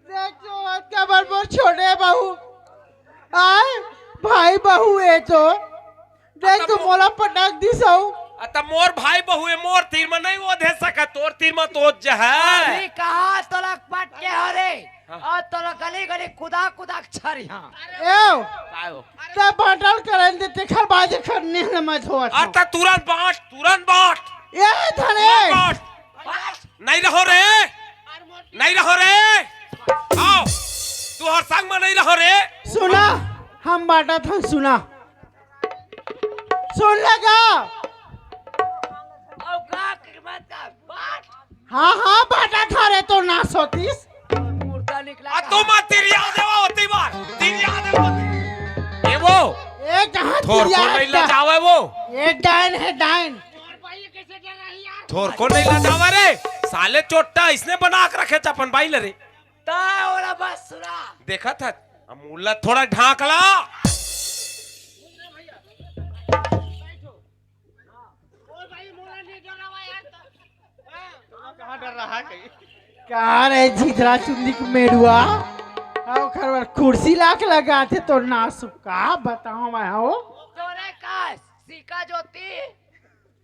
देख तो क्या बरबर छोड़े बहू आए भाई बहू है तो देख तू मोला पटक दी सऊ त मोर भाई बहुए मोर तीर में नहीं वो दे सका तोर तीर में तो जे है अभी कहा तोला पट के हरे और तोला गली गली कुदा कुदा छरी हां एओ कायो तब बाटल करें दे तेखर बाजे करने न मत हो त तुरंत बाट ए धने बाट नहीं रहो रे आओ तू हर संग में नहीं रहो रे सुना हम बाटा था सुना सुन लगा और का कीमत का बाट हाँ बाटा था रे तो ना सोतीस मुर्दा निकला तू मत तेरी याद है वो होती बार तेरी याद है वो ये वो ए कहाँ थोर को नहीं लजावे वो ये डाइन है डाइन थोर को नहीं लजावे रे साले चोट्टा इसने बना के रखे चपन भाई रे ता ओला बस सुना देखा था मुल्ला थोड़ा ढाकला कहाँ रे झिझरा चुंदी की मेरुआ आओ खरवर कुर्सी लाके लगाते तो ना सुका बताओ मैं हो तोरे का सिक्का ज्योति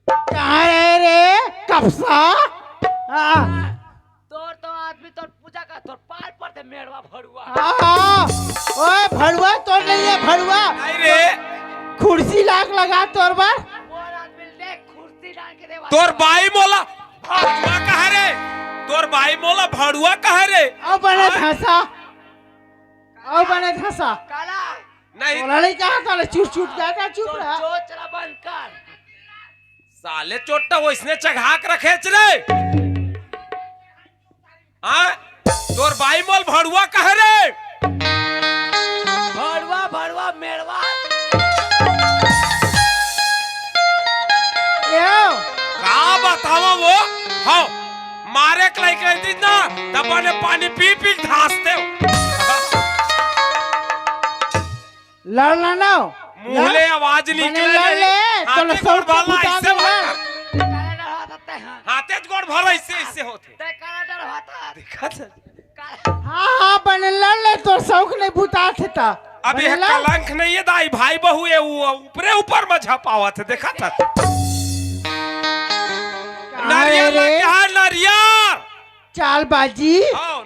कहाँ रे कपसा तोर तो आदमी तोर पूजा का तोर पार पर ते मेड़वा भड़ुआ ओए भड़ुआ तो नहीं है भड़ुआ नहीं रे कुर्सी लाक लगा तोर बार और आदमी ले कुर्सी डाल के देवा तोर बाई मोला भड़ुआ कह रे तोर बाई मोला भड़ुआ कह रे अब बने धसा काला नहीं बोला नहीं कहा था चुट गया था चुप तोर रहा चोचला बंद कर साले चोट्टा वो इसने चढ़ा के रखे रे हाँ तोर बाई मोल भड़ुआ कह रे भड़ुआ मेड़वा का बतावा वो हाँ मारे के लायक रहती ना तब ने पानी पी घासते हो लड़ना ना मुहले आवाज निकले तो सब ऐसे काला डर होता है हाथे गोड़ भर ऐसे होते ते काला डर होता देखा था हाँ बने लड़ तो शौक नहीं बुता था अब यह कलंक नहीं है दाई भाई बहू ये ऊपर में झपावा थे देखा था नरियर लग गया है नरियर चालबाजी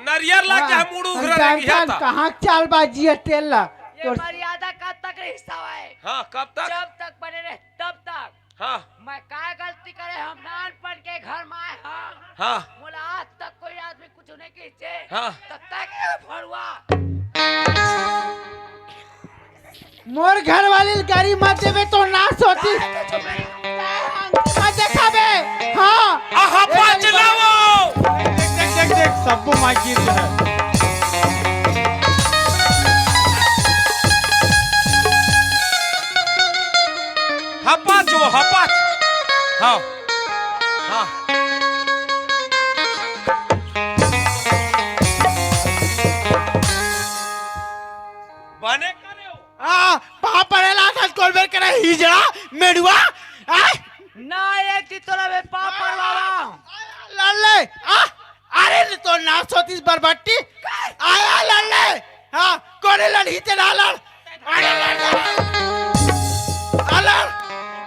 नरियर लग गया है मुड़ उघरा लग गया था कहाँ चालबाजी है तेला ये मर्यादा कब तक हिस्सा है हाँ कब तक जब तक बने रहे तब तक हाँ मैं क्या गलती करे हम नानपन के घर में आए हाँ बोला आज तक कोई आदमी कुछ नहीं कीचे हाँ तब तक भड़ुआ मोर घर वाली गाड़ी मत देवे तो नाश होती देखा बे हाँ आहा पाँच लाओ देख सबको माइक गीत है हाँ पाँच वो हाँ पाँच हाँ हाँ बने करे हो पा पड़ेला था कोलबेर करे हिजड़ा मेडुआ आय ना एक दी तोला में पापड़ वाला लल्ले अरे तो नाश होती इस बरबट्टी आया लल्ले हाँ कोने लड़ी ते डालर अरे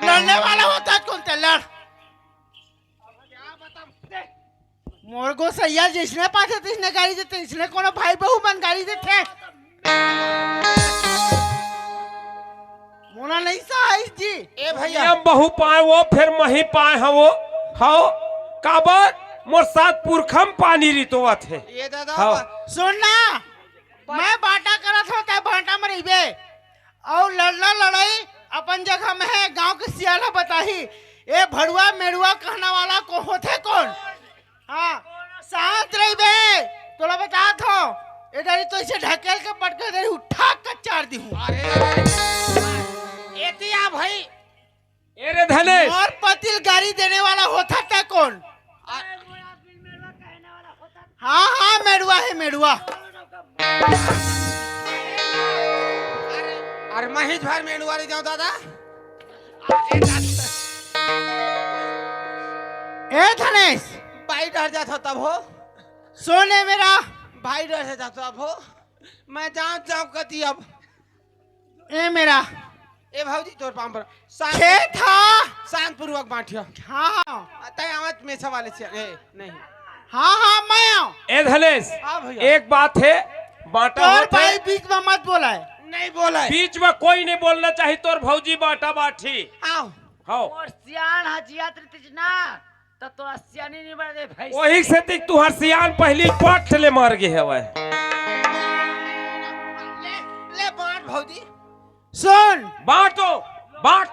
लड़ने वाला होता है कौन ते लड़ मोर को सैया जिसने पासे तिसने गाड़ी देते इसने कोनो भाई बहू मन गाड़ी देते मोना नहीं साइज जी ए भैया हम बहु पाए वो फिर मही पाए हम वो हाँ काबर मोर साथ पुरखम पानी रितोवा थे ये दादा हाँ। सुनना मैं बाटा करत होता बाटा में रहिबे और लड़ना लड़ाई अपन जगह में है गांव के सियाला बताही ए भड़ुआ मेड़ुआ कहना वाला को होते कौन हाँ शांत रहिबे तोला बता थो ए डरी तो इसे ढकेल के पटके दे उठा के चार दी हूं एतिया भाई एरे धने और पतिल गाड़ी देने वाला होता था कौन हाँ हाँ मेड़ुआ है मेड़ुआ अरे महेश भाई मेड़ुआ ले जाओ दादा ए धनेश भाई डर जाता तब हो सोने मेरा भाई डर से जाता अब हो मैं जाऊं कती अब ए मेरा ए भौजी तोर पाम पर शांत खेत हा शांत पूर्वक बांटियो हाँ तय आवत मेछा वाले से ए नहीं हाँ हाँ मैं आऊँ ए धनेश हाँ भैया एक बात है बांटा तोर होता भाई है बीच में मत बोला है नहीं बोला है। बीच में कोई नहीं बोलना चाहिए तोर भौजी बाटा बाठी आओ हाँ और सियान हजियात रहती ना तो तोरा सियानी नहीं बढ़ दे भाई वही से तिक तू हरसियान पहली पट ले मार गए है ले बांट भौजी सुन बांटो बांट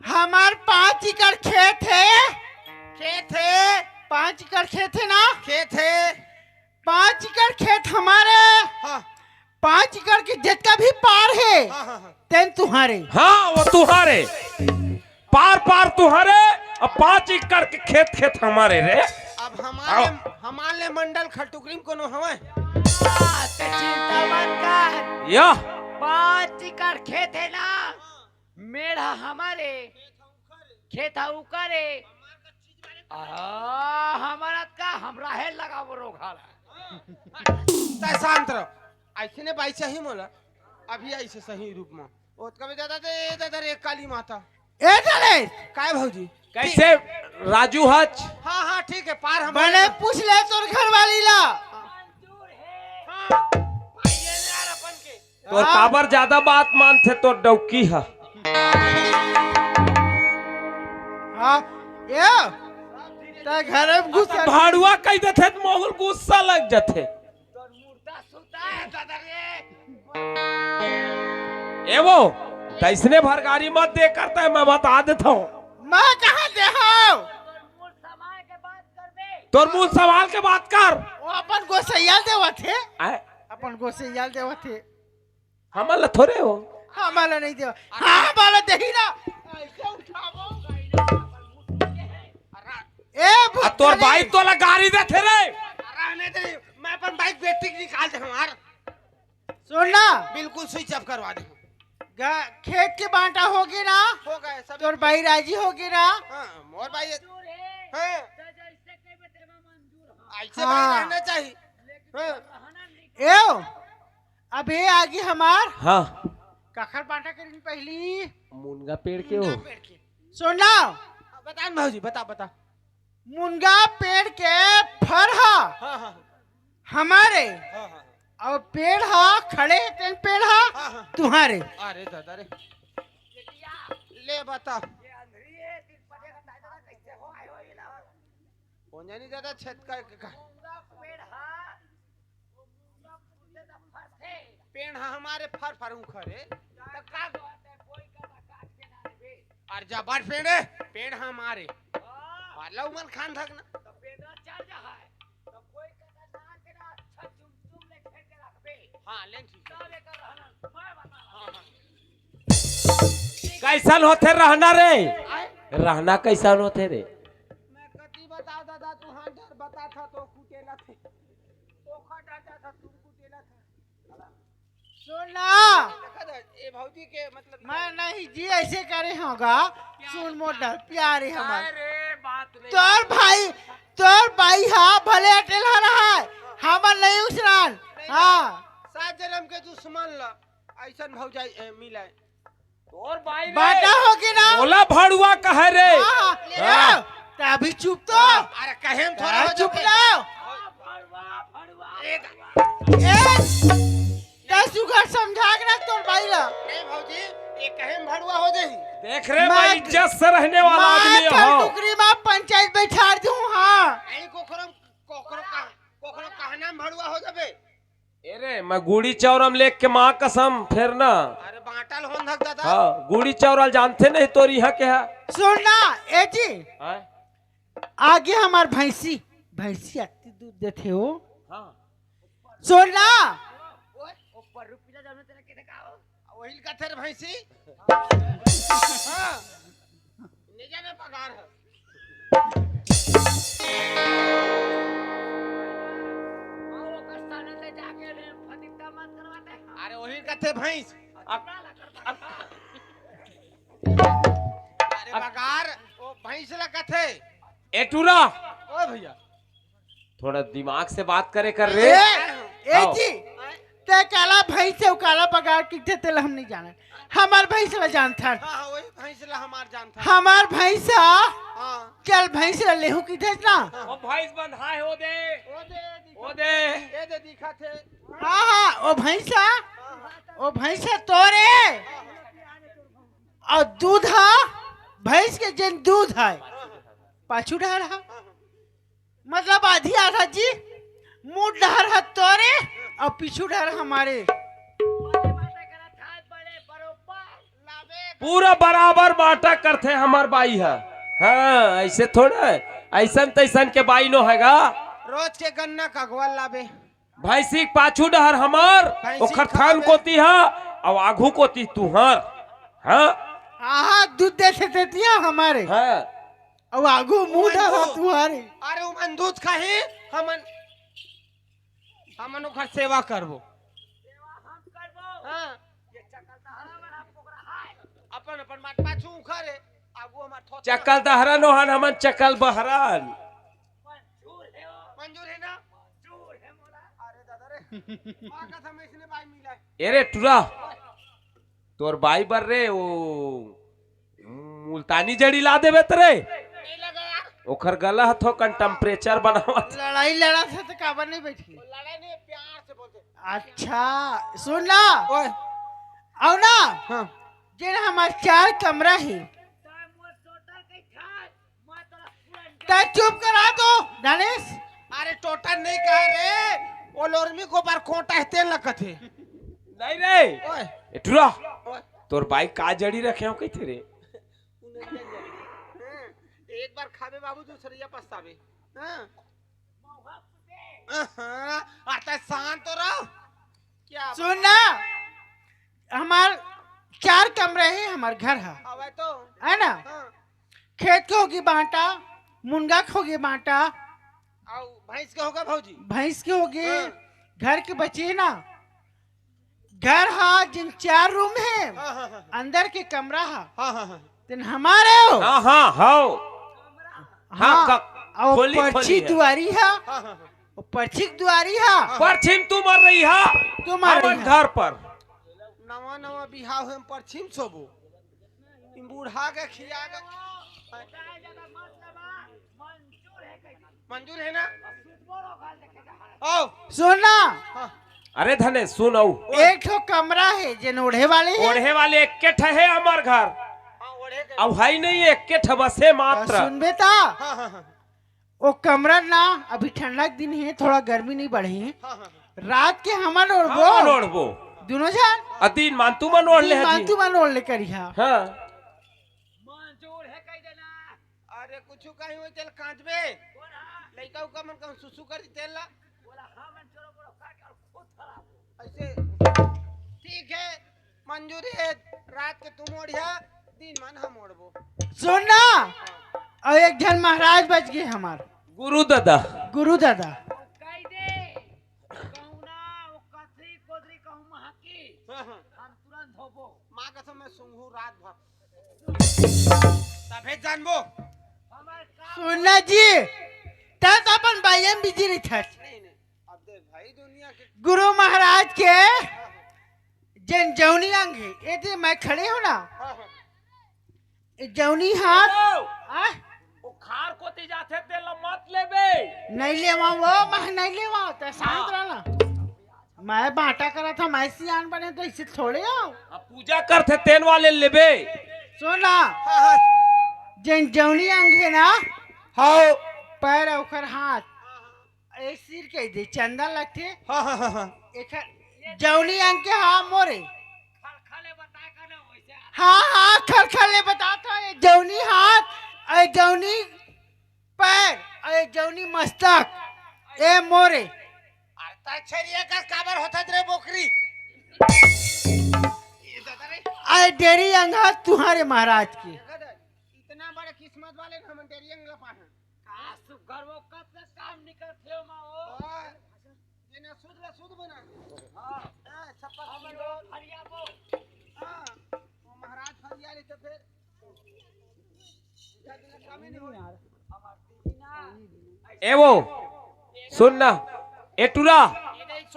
हमार 5 एकड़ खेत है खेत है 5 एकड़ खेत है ना खेत है 5 एकड़ खेत हमारे हाँ 5 एकड़ के जितना भी पार है हाँ हाँ तेन तुम्हारे हाँ वो तुम्हारे पार पार तुम्हारे और 5 एकड़ के खेत खेत हमारे रे अब हमारे मंडल खटुकरी में कोनो हवे चिंता मत कर यह 5 एकड़ खेत है ना मेरा हमारे खेत है उकरे हमारा का हमरा है लगा वो रोघाला तय शांत रहो ऐसे ने बाई सही मोला अभी ऐसे सही रूप में ओत कभी दादा रे काली माता ए चले काय भौजी कैसे राजू हच हाँ हाँ ठीक है पार हम मैंने पूछ ले तोर घर वाली ला तो काबर ज्यादा बात मानते तो डौकी है हाँ ये ते घर में घुस भाड़ुआ कह देते तो मोहल गुस्सा लग जाते एवो तैसने भरगारी मत दे करता है मैं बता देता हूँ मैं कहाँ दे हो तोर मुंह सवाल के बात कर वो अपन गोसैया देवा थे आए, अपन गोसैया देवा थे हमल थोड़े हो हमारा नहीं देवा हाँ हमारा देही ना ऐसे उठावो ए आ तोर भाई तोला गाड़ी देते रे रहने दे मैं अपन बाइक बैटरी निकाल दे हमार सुनना बिल्कुल स्विच ऑफ करवा दे खेत के बांटा होगी ना हो गए सब तोर भाई राजी होगी ना हाँ मोर भाई हाँ ऐसे हाँ। भाई रहना चाहिए हाँ एओ अबे आगे हमार हाँ कखर बांटा करी पहली मुनगा पेड़ के हो सुनना बता भौजी बता बता मुनगा पेड़ के फर हा हाँ हाँ हमारे हाँ हाँ और पेड़ हा खड़े तेन पेड़ हा हाँ हाँ तुम्हारे अरे दादा रे ले बता कौन जानी दादा छत का पेड़ हाँ हमारे फर फर खरे और जबर पेड़ है पेड़ हमारे लउमन खान थक ना हाँ ले ठीक कैसन होते रहना रे रहना कैसन होते रे मैं कति बताओ दादा तू हाँ डर बता था तो कुटेला थे तो खा डाटा था तू कुटेला था सुनना देखा था ए भौजी के मतलब मैं नहीं जी ऐसे करे होगा सुन मोटा प्यारे हमारे अरे बात नहीं तोर भाई हाँ भले अटेल हा रहा है हमर नहीं उसरान हाँ सात जन्म के दुश्मन ला ऐसन भौजाई मिला तोर भाई बाटा होगी ना बोला भाड़ुआ कहे रे हाँ, हाँ। तो अभी चुप तो अरे कहे थोड़ा हो चुप जाते। ना सुगर समझा के रख तोर भाई ला नहीं भौजी ये कहे भड़ुआ हो जाही देख रहे मैं इज्जत से रहने वाला आदमी मैं हूँ टुकड़ी में पंचायत बैठा दूं हाँ आई कोकरो कहना भड़ुआ हो जाबे अरे मैं गुड़ी चौरम लेख के माँ कसम फिर ना अरे बाटल होन धक दादा हाँ गुड़ी चौरल जानते नहीं तोर यहाँ के है सुनना ए जी हाँ? आगे हमार भैंसी आती दूध देते हो हाँ। सुनना वही का थे भैंसी हां निजा में पगार है अरे वही का थे भैंस अरे पगार वो भैंस ला का थे एटूरा ओ भैया थोड़ा दिमाग से बात करे कर रे ए आओ। जी ते काला भैंस से काला बगाड़ किथे तेल हम नहीं जाना हमार भैंस ला जानता हाँ वही भैंस ला हमार जानता हमार भैंसा हाँ चल भैंस ला लेहू किथे ना ओ भैंस बंधाए हो दे ओ ओ दे ये दे दिखा थे हाँ हाँ ओ भैंसा तोरे और दूध हा भैंस के जन दूध है पाछू डहर हा मतलब आधी आधा जी मुंह डहर है तोरे और पीछू डहर हमारे पूरा बराबर बाटा करते हमार बाई है। हाँ ऐसे थोड़ा है, ऐसन तैसन के बाई नो हैगा। रोज के गन्ना का ग्वाल लावे भैंसी के पाछू डहर हमार भैंसी ओखर खा थान ले। कोती है और आघू कोती तुहार। हाँ हाँ दूध देते देतिया हमारे हाँ और आगू मुंह डहर तुम्हारे अरे उमन दूध खाही हमन ओकर सेवा करबो हाँ अपन अपन माट पाछू उखरे आगू हमार थोत चकल दहरन ओहन हमन चकल बहरन। मंजूर है ना अरे दादा रे आका था मैं इसने भाई मिला है एरे टुरा तोर बाई बर रे वो मुल्तानी जड़ी ला देवे तरे नहीं लगाया ओखर गला हथो कन टेम्परेचर बनावत। लड़ाई लड़ा था तो काबर नहीं बैठी लड़ाई नहीं प्यार से बोलते अच्छा सुन ना ओए आओ ना हाँ जिन हमार 4 कमरा है ता चुप करा दो गणेश अरे टोटा नहीं कह रे वो लोरमी को बार कोटा तेल लगत है नहीं रे ओए ए टुरा ओए तोर बाई का जड़ी रखे हो कइथे रे। एक बार खावे बाबू दूसरिया पछतावे हाँ आता शांत तो रहो क्या सुन ना हमार 4 कमरे है हमार घर हवा तो है ना हाँ खेत के होगी बांटा मुनगा के होगी बांटा आओ भैंस के होगा भौजी भैंस के होगी हाँ। घर के बचे ना घर हा जिन 4 रूम है हाँ हाँ हाँ अंदर के कमरा हा हाँ हाँ हाँ तिन हमारे हो हाँ हाँ हाँ हाँ और खोली पर्ची खोली है। दुआरी हा हाँ हाँ और पर्ची की दुआरी हा परछिम तू मर रही है तू मर रही हमन है। घर पर नवा नवा बिहाव हम परछिम सोबो इ बूढ़ा के खिया के मंजूर है ना आओ सुन ना हाँ अरे धने सुन औ एक ठो कमरा है जिन ओढ़े वाले है ओढ़े वाले एक के ठहे हमार घर हाँ ओढ़े के अब है नहीं एक के ठबसे मात्र। सुन बेटा हाँ हाँ हाँ वो कमरा ना अभी ठंडा के दिन है थोड़ा गर्मी नहीं बढ़ी है हाँ हाँ रात के हमार हाँ ओढ़बो ओढ़बो दोनों जान अदीन मानतू मन ओढ़ ले हजी। मानतू मन ओढ़ ले करी हा हाँ अरे कुछ कहीं हो तेल कांचबे लइका उका मन कहूं सुसु करी तेल ला ऐसे ठीक है मंजूरी है रात के तुम ओढ़िया दिन मन हम ओढ़बो सुन ना और एक जन महाराज बच गए हमार गुरु दादा गुरु दादा हाँ हाँ माँ कसम मैं सुंघू रात भर तबे जानबो सुनना जी तब अपन बायम बिजी रही था नहीं नहीं अब देख भाई दुनिया के गुरु महाराज के जन जौनी अंग है ये जो मैं खड़े हूँ ना हाँ हाँ ये जौनी हाथ आ? वो खार कोती जाते तेल मत लेबे। नहीं लेवा वो मैं नहीं लेवा तो शांत रहना मैं बांटा करा था मैं सियान बने तो इसे थोड़े हो अब पूजा करते तेल वाले लेबे। सुना हाँ हाँ जन जौनी अंग है ना हाँ पैर ओकर हाथ ए सिर के दे चंदा लगते हाँ हाँ हाँ हाँ एक जौनी अंग के हाँ मोरे हाँ हाँ खलखले बताता है जौनी हाथ ए जौनी पैर ए जौनी मस्तक ए मोरे अरे छरिया का काबर होता रे बोकरी ए डेरी अंग हाथ तुम्हारे महाराज के इतना बड़े किस्मत वाले हम डेरियंग लपा हैं जेना सुध ला सुध बना हां छप्पा हां वो महाराज फरिया ले तो फिर कमी नहीं हो ए वो सुन ना ए टुरा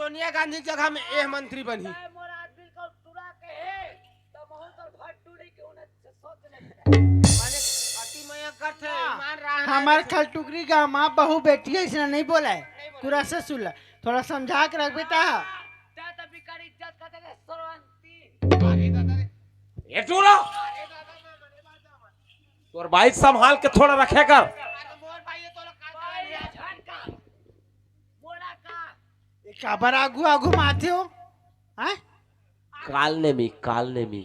सोनिया गांधी की जगह में एह मंत्री बनी। मोर आदमी को तुरा के है तो बहुत और भट टूरी के उन्हें सोच माने अति मया करते मान रहा है हमार खलटुकरी का माँ बहू बेटी है, इसने नहीं बोला है। पूरा से सुन ला, थोड़ा समझा के रख बेटा। ता तभी कर इज्जत करते थे सरवंती। ए टूरा तोर बाइक संभाल के थोड़ा रखे कर। काबर आगू आगू माथे हो हैं? कालने में कालने में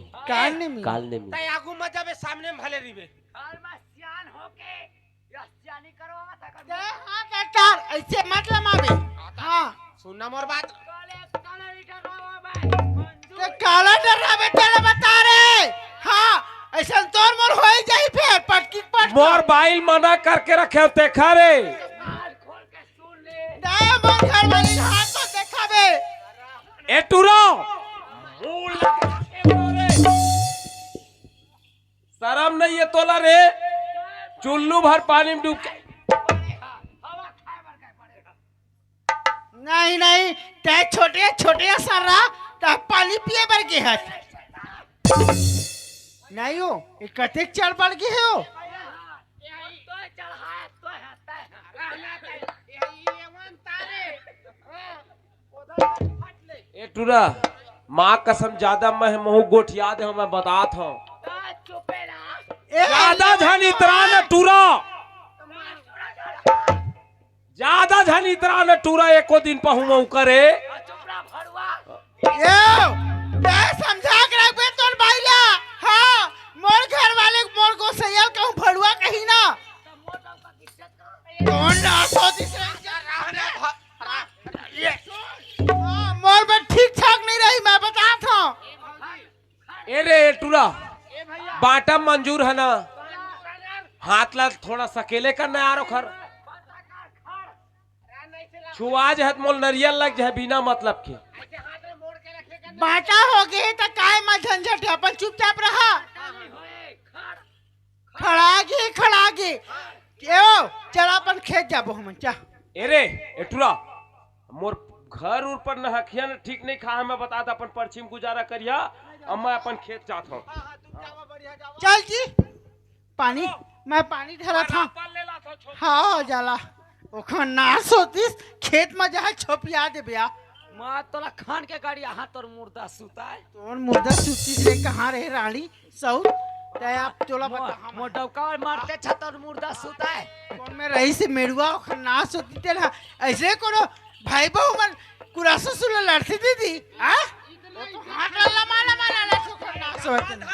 तय आगू मत जाबे, सामने में भले रिबे। घर में सियान होके सियानी करो मत दे हाथ हटार, ऐसे मत लमावे। हाँ सुनना मोर बात। काले लीटर रहो भाई ये काला डरा बेटा ले बता रे। हाँ ऐसा तोर मोर हो ही जाई फिर पटकी पट मोर बाइल मना करके रखे देखा रे। आज खोल के सुन ले। दे मोर घर वाली हाथ तो देखावे। ए टूरा शर्म नहीं है तोला रे। चुल्लू भर पानी में डूब के हवा खाए बर के पड़ेगा। नहीं नहीं ते छोटे छोटे सर्रा ता पानी पिए बर के हट नहीं हो। ये कतेक चढ़ बढ़ के हो। तो चढ़ाए तो हंसता है। ए टूरा माँ कसम ज्यादा मैं महू गोठिया दे मैं बतात हूँ। चुपे रहा। ज्यादा झन इतरा न टूरा, ज्यादा झन इतरा न टूरा। एको दिन पहुँ करे चुपड़ा भरुआ। यो ते समझा के रख बे तोर भाईला। हाँ मोर घर वाले मोर को सैयल कहूं भड़ुआ कहीं ना। कौन ना सोच इस मोर में ठीक ठाक नहीं रही, मैं बताता हूँ। ए रे टूरा बाटा मंजूर है ना। हाथ ला थोड़ा सकेले करना यारो खर छुआ जहत मोल नरियल लग जाए बिना मतलब के। बाटा हो गए तो काय मत झंझट है, अपन चुपचाप रहा। खड़ा गे क्यों चल अपन खेत जाबो हम चा। ए रे ए टूरा मोर घर उर पर नहखिया न ठीक नहीं खा। मैं बता अपन पश्चिम गुजारा करिया। अब मैं अपन खेत जात हूँ। चल जी पानी मैं पानी धरा था। हाँ जाला ओखन ना सोतिस खेत में जहाँ छोपिया दे बिया। माँ तोला खान के गाड़ी यहाँ तोर मुर्दा सुता है। तोर मुर्दा सुतिस रे कहाँ रहे रानी सौ ते आप चोला बता मो डबका मारते छतर मुर्दा सुता है। कौन में रही से मेरुआ ओखन ना सोती तेरा ऐसे कोनो भाई बहू मन कुरासा सुले लड़ती दीदी। हाँ तो हाथ लमा लमा लड़ा ओखन ना सोते ना।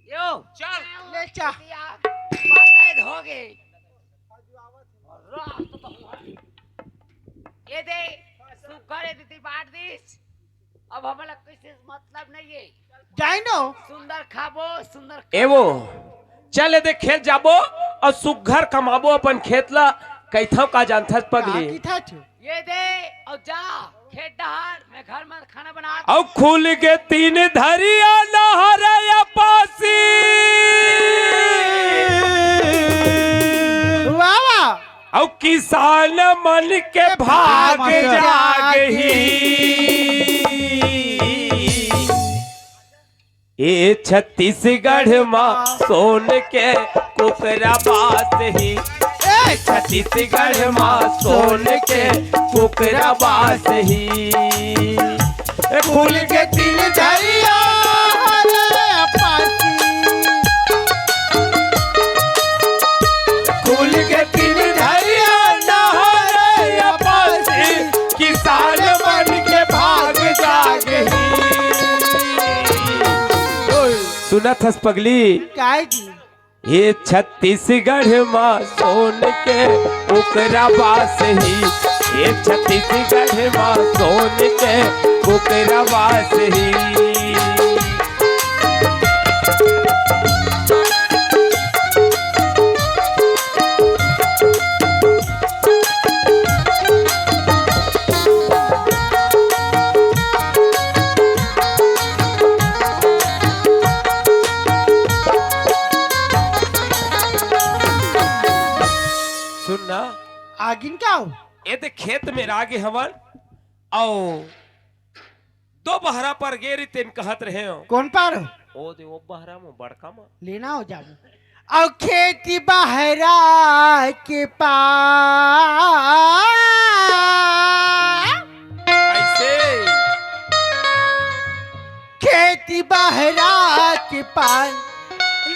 यो चल ले चा बातें धोगे। ये दे सुखरे दीदी बांट दीस। अब हमारा किसी मतलब नहीं है। जाइनो सुंदर खाबो सुंदर एवो चल दे खेत जाबो और सुघर कमाबो अपन खेत ला। कैथाव का जानथस पगली। की था छु ये दे और जा खेत डहार मैं घर में खाना बना। और खुल के तीन धरिया नहरया पासी। वाह वाह और किसान मन के भाग जागही। ए छत्तीसगढ़ माँ सोन के कुकरा बात ही। छत्तीसगढ़ माँ सोन के कुकरा बास ही। खुल के तीन धरिया खुल के तीन धरिया नहरया पासी। किसान बन के भाग जागही। सुनत हस पगली काय जी ये छत्तीसगढ़ माँ सोन के उकरा बास ही। ये छत्तीसगढ़ माँ सोन के उकरा बास ही। आगिन का हो ये ते खेत में रागे हवन औ दो बहरा पर गेरी तेन कहत रहे हो कौन पार हो ओ दे ओ बहरा में बड़का में लेना हो जाबो और खेती बहरा के पार ऐसे खेती बहरा के पार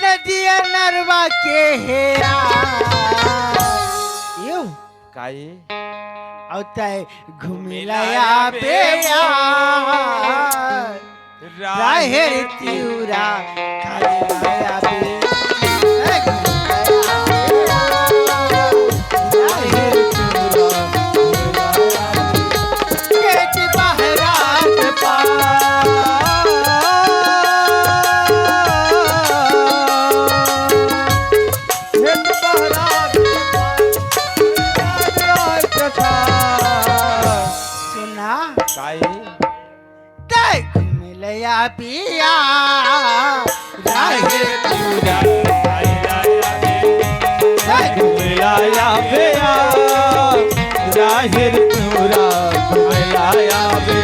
नदिया नरवा के हेरा यो काई और तय घुमिलाया बेया राहेर तिउरा खाया बे काई मिलया पिया राहेर घुमिलाया बेया राहिर तुरा घुमिलाया बे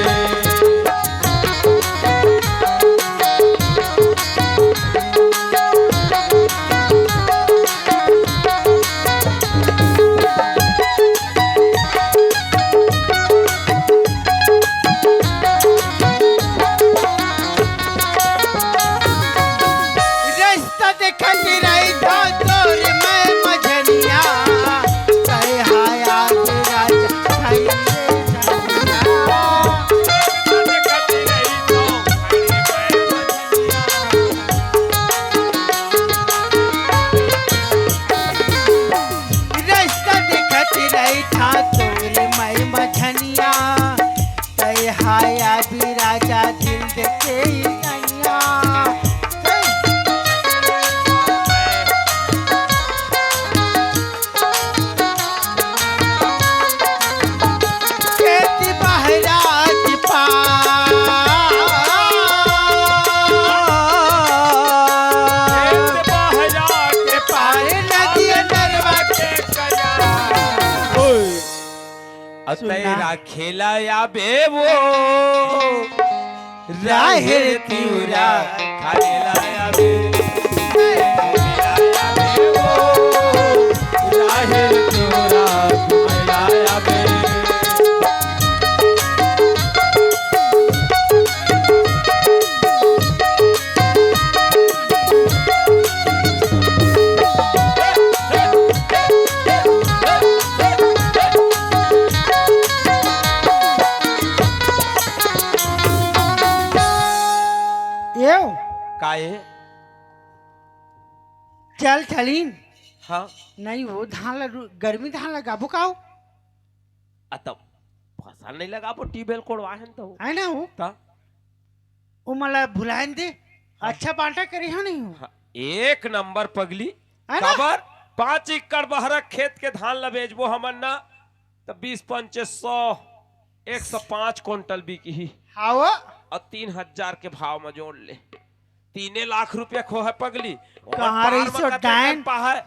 रास्ता देखत रही था तोर मैं मझनिया कहे हाया के राजा भाई रे जानिया रास्ता देखत रही था तोर मैं मझनिया कहे हाया भी राजा दिल देखे नैया खेती बहरा के पार नदिया नरवा के तेरा खेला या बेवो राहिर तिउरा खेला या बे घुमिलाया बेवो राहिर तुरा घुमिलाया बे यो काए चल चलीन हाँ नहीं वो गर्मी धान लगाबो का हो अतब फसल नहीं लगा वो टीबेल कोड़वाहन तो है ना हो ता वो मला भुलाइन दे अच्छा बांटा करी हो नहीं हो हाँ, एक नंबर पगली है ना? खबर 5 एकड़ बहरा खेत के धान ला बेचबो हमन ना तो 20-25 105 क्विंटल बिकी ही हाओ और 3000 के भाव में जोड़ ले 3 लाख रुपया खो है पगली कहाँ रही सो डायन? है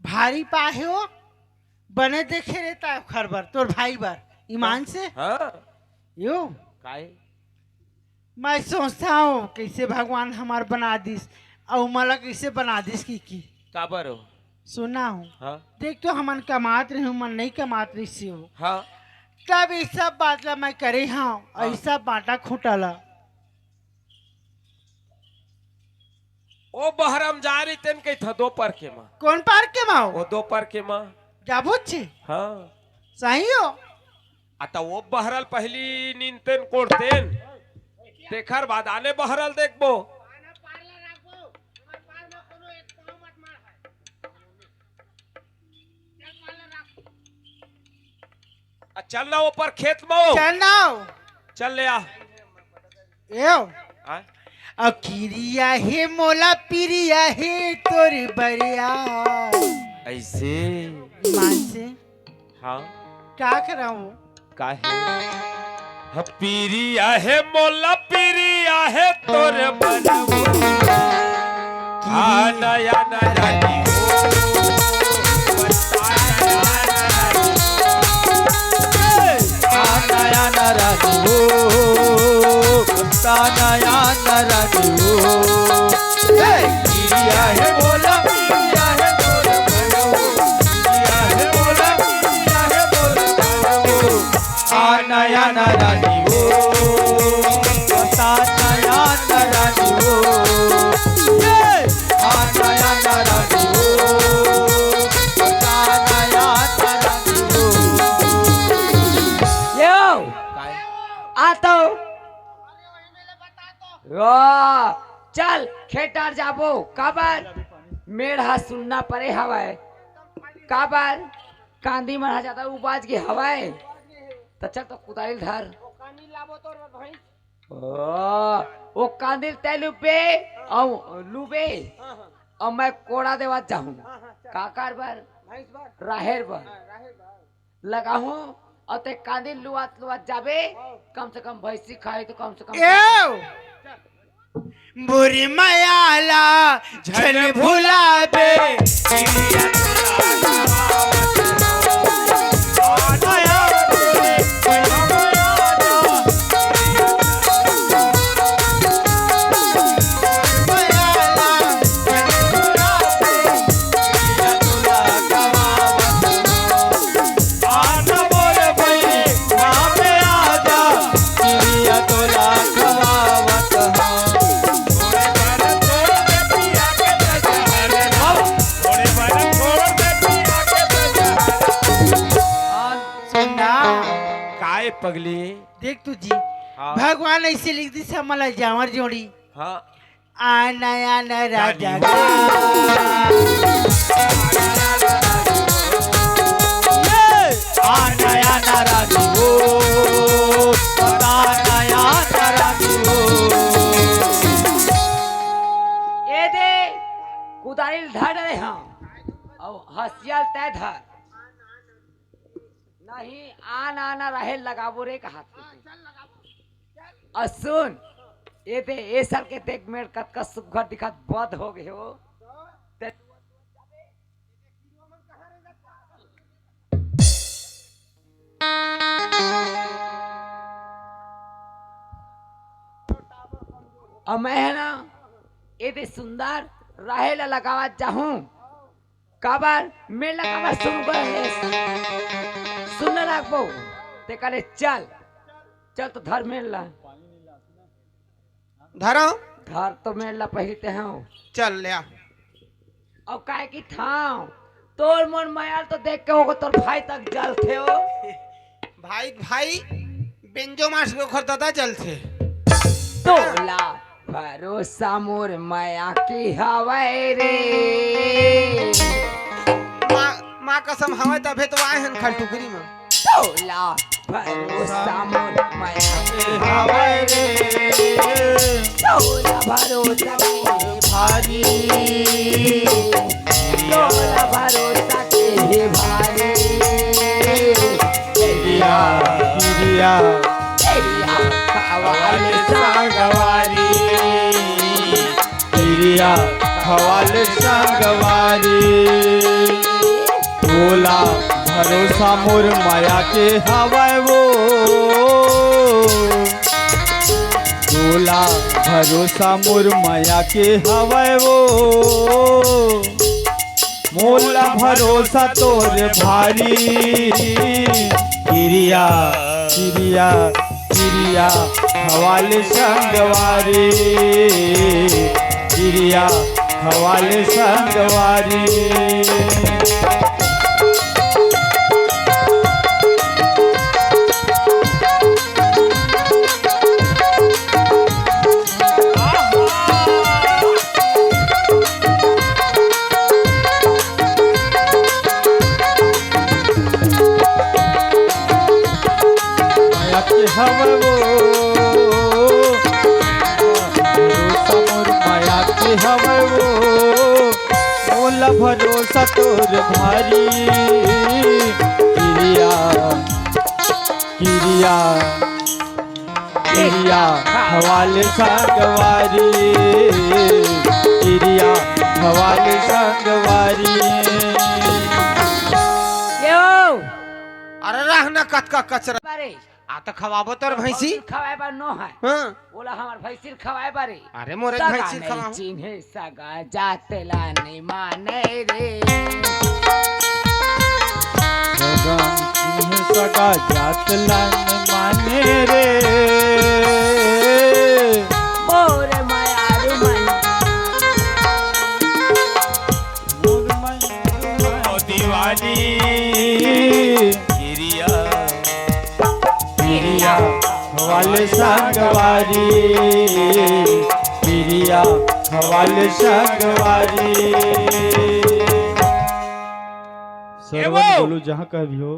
भारी पाहे हो बने देखे रहता है खरबर तोर भाई बर ईमान से हाँ यो काए मैं सोचता हूँ कैसे भगवान हमार बना दिस और मला कैसे बना दिस की काबर हो सुना हूँ हाँ देख तो हमन कमात रहे मन नहीं कमात रही से हो हाँ तब ये सब बात ला मैं करे हाँ और ऐसा बाटा खूटला ओ बहरम जा रही तेन कही था दोपहर के माँ कौन पार्क के माओ वो दोपहर के माँ जाबो छे हाँ सही हो आता वो बहरल पहली नींदतेन कोड़तेन देखर बाद आने बहरल देखबो चल ना ऊपर खेत में चल नाओ चल ले आ यो आ? अकिरिया हे मोला पिरिया हे तोर बरिया ऐसे ईमान से हाँ क्या कराऊं काहे पीरिया है मोला पीरिया है तोर बनबो आ नया नया नी हो बता नया नया नी नया नरनी हो गिरिया है बोला गिरिया है बोला बनो गिरिया है बोला गिरिया है बोला बनो आ नया नरनी हो बता नया नरनी हो आ नया नरनी हो बता नया नरनी हो यो आता चल खेतार जाबो काबर मेढ़ा सुनना पड़े हवाए काबर कांदी मरा जाता उबाज के हवाए तो चल तो कुदाइल धर ओ कांदिल तै लुबे औ लुबे और मैं कोड़ा देवा चाहूँ का कारबर राहेर बर लगाहूँ और ते कांदिल लुआत लुआत जाबे कम से कम भैंसी खाए तो कम से कम बुरी मयाला झन भुला दे पगली देख तुझी हाँ। भगवान ऐसे लिख दी से मला जावर जोड़ी हाँ आ नया न राजा आ नया नाराजी हो आ नया नाराजी हो ए दे कुदाइल धर रहे हम और हसियाल तय धर नहीं आना आना रहे लगाबो रे कहा सुन ए दे ए सर के देख मेर कत सुघर दिखत बद हो गए हो और मैं है ना ए दे सुंदर रहे ला लगावा चाहूं काबर मैं लगावा सुन सुन रखबो ते करे चल चल तो धर मेल ला धरो धर तो मेल ला पहलते हैं चल ले आ। और काय की थाव तोर मन मायाल तो देख के होगा तोर भाई तक जल थे हो भाई भाई बेंजो मास को खरता चल थे तोला भरोसा मोर माया की हवाए रे माँ कसम हवा तबे तो आए हैं खल टुकरी में तोला भरोसा मोर माया की हवाए रे तोला भरोसा के भारी तोला भरोसा के भारी गिरिया गिरिया तेरिया खवाल संगवारी गिरिया खवाल संगवारी बोला भरोसा मोर माया के हवाए वो बोला भरोसा मोर माया के हवाए वो मोला भरोसा तोर भारी गिरिया गिरिया गिरिया हवाले संगवारी गिरिया हवाले संगवारी हवा वो भरोसा मोर माया के हवा वो मोला भरोसा तोर भारी गिरिया गिरिया गिरिया हवाले संगवारी गिरिया हवाले संगवारी यो अरे रहना कत का कचरा बारे आ तो खवाबो तोर भैंसी खवाए बार नो है हाँ बोला हमार भैंसी खवाए बारे अरे मोरे सगा भैंसी नहीं खवा चिन्हे सगा जातला नहीं माने रे सगा जात लाइन माने रे मोर मायारू मन ओ दीवानी गिरिया पिरिया हवाले संगवारी पिरिया हवाले संगवारी सरवन बोलू जहाँ का भी हो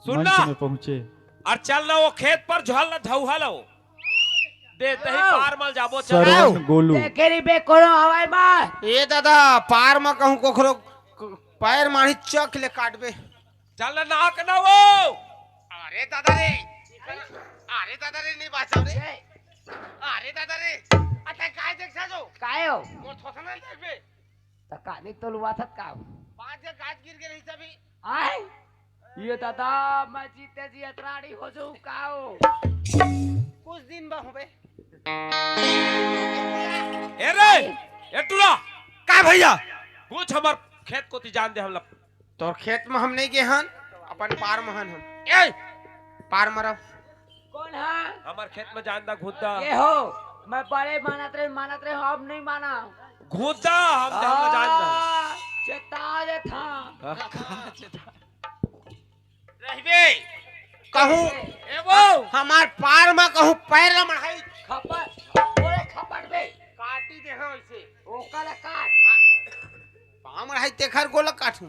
सुनना। मंच में पहुँचे और चल ना वो खेत पर झल धौहा लो दे दही पार मल जाबो चल सरवन गोलू तेरी बे कोनो हवाई मार ए दादा पार में कहूँ कोखरो पैर मारी चक ले काटबे चल नाक ना वो अरे दादा रे नहीं बाचा रे अरे दादा रे आता काय देख साजो काय हो मोर थोसना देखबे त कानी तो लुआ था का पांच जे गाज गिर गेल हिसाबी आय ये दादा मैं जीते जी अतराड़ी हो जाऊं काओ कुछ दिन बा होबे ए रे ए टुरा का भैया कुछ हमर खेत को ती जान दे हम लोग तोर खेत में हम नहीं गेहन अपन पार महन हम ए पार मरब कौन है हमर खेत में जान दा घुद्दा ये हो मैं बड़े मानत रहे अब नहीं माना घुद्दा हम दे हम जान दा चेता दे था रहबे कहूं ए वो हमार पार में कहूं पैर न मढ़ाई खपर ओए खपर बे काटी दे हो ऐसे ओकला काट पाम मढ़ाई तेखर गोल काटू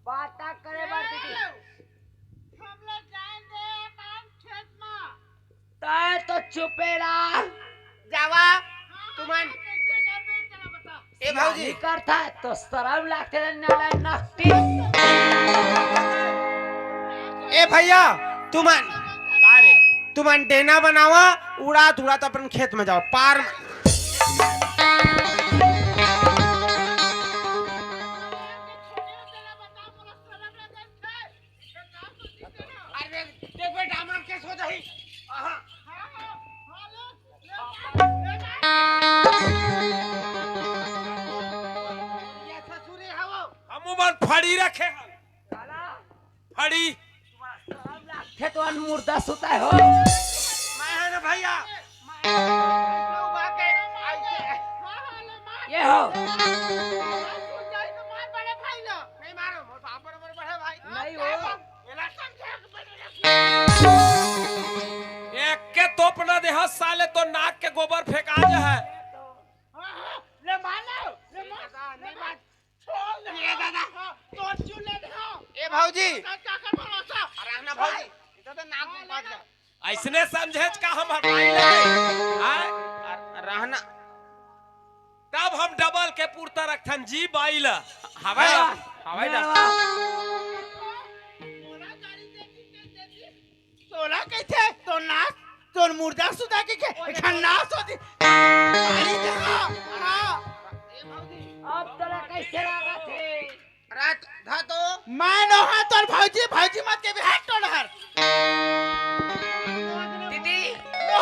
बाता करे बार दीदी हम लोग जाएंगे काम खेत में तय तो चुपे रहा जावा तुमन कैसे करबे चला बता ए भौजी करता तो शर्म लागते नाला नष्टी ए भैया तुमन का रे तुमन डेना बनावा उड़ात उड़ात अपन खेत में जाओ पार में चला बता मोला शर्म लगे छे काम तो अरे देख बेटा हमर केस हो जाई आहा ये ससुरे हवो हम मन फड़ी रखे काला फड़ी शर्म लागते तो अन मुर्दा सुता हो मैं है ना भैया ऐसे उबा के ऐसे ये हो नहीं मारो मोर बाप बड़े बड़े भाई नहीं हो मेरा समझे एक के तोप ना दे हस साले तो नाक के गोबर फेंका जा है ले मानो ले नहीं बात छोड़ दे ये दादा तो चुले दे ए भौजी का कर भरोसा अरे ना भौजी इधर तो नाक में बात जा ऐसने समझेज का हम हटाई लगे आय रहना तब हम डबल के पुरता रखथन जी बाइल हवाई हवाई ना सोला कैसे तो नाच तो मुर्दा सुधा के नाच होती अरे देखो हां अब तोरा कैसे लगा थे रात धा तो मैं नो हां तोर भौजी भौजी मत के भी हाथ तोड़ हर दीदी नो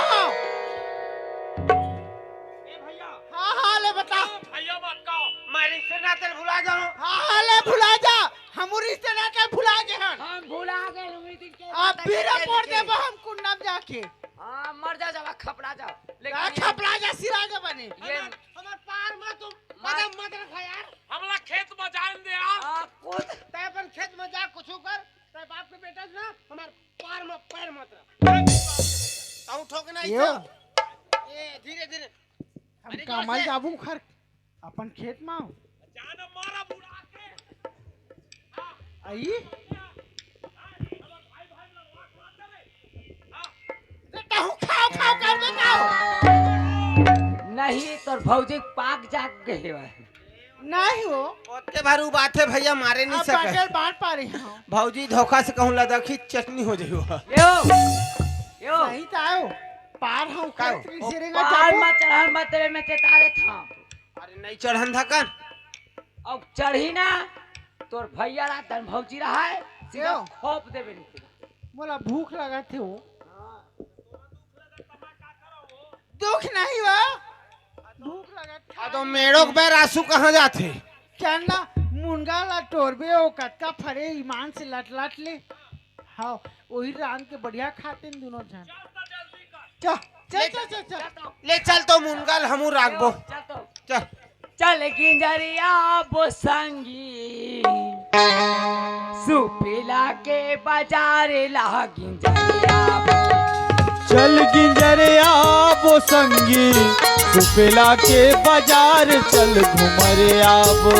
ए भैया हां हां ले बता भैया मत कहो मैं रिश्ते नाते भुला जाऊं हां ले भुला जा हम रिश्ते ना के भुला गए हन हम भुला गए उम्मीद के अब भी रिपोर्ट देबो हम कुंडम जाके हां मर जा जावा खपड़ा जाओ का खपला जा सिरा के बने ये हमार पार में तुम कदम मत रखा यार हमला खेत में जान दे आ कूद तै अपन खेत में जा कुछ कर तै बाप के बेटा ना हमार पार में पैर मत रख ताऊ ठोक ना यो ए धीरे धीरे हम कमाई जाबू खर अपन खेत में आओ। जान मारा बुला के आई कहूं खाओ खाओ कर दे खाओ नहीं तो भौजी पाक जाग गए बा नहीं हो ओते भरू बात है भैया मारे नहीं अब सके बाटल बांट पा रही हूं भौजी धोखा से कहूं लदखी चटनी हो जाइयो यो यो नहीं तो आओ पार हूं का हो? कर सिरेगा पार जाबू मत चढ़ल मत देवे में तेतारे था अरे नहीं चढ़न धकन अब चढ़ी ना तोर भैया रा तन भौजी रहा है सीधा यो। खोप देवे नहीं मोला भूख लगा थे हो दुख नहीं बा भूख लगा तो मेड़ों के पैर आंसू कहाँ जाते? चलना मुनगा ला टोरबे ओ कतका फरे ईमान से लट लट ले हाँ वही रान के बढ़िया खाते न दोनों जन चल चल चल चल चल ले चल तो मुनगल हमू राखबो। चल तो चल चल गिंजरिया वो संगी सुपीला के बाजार ला गिंजरिया चल गिंजरिया वो संगी सुपेला के बाजार चल घुमरे आबो।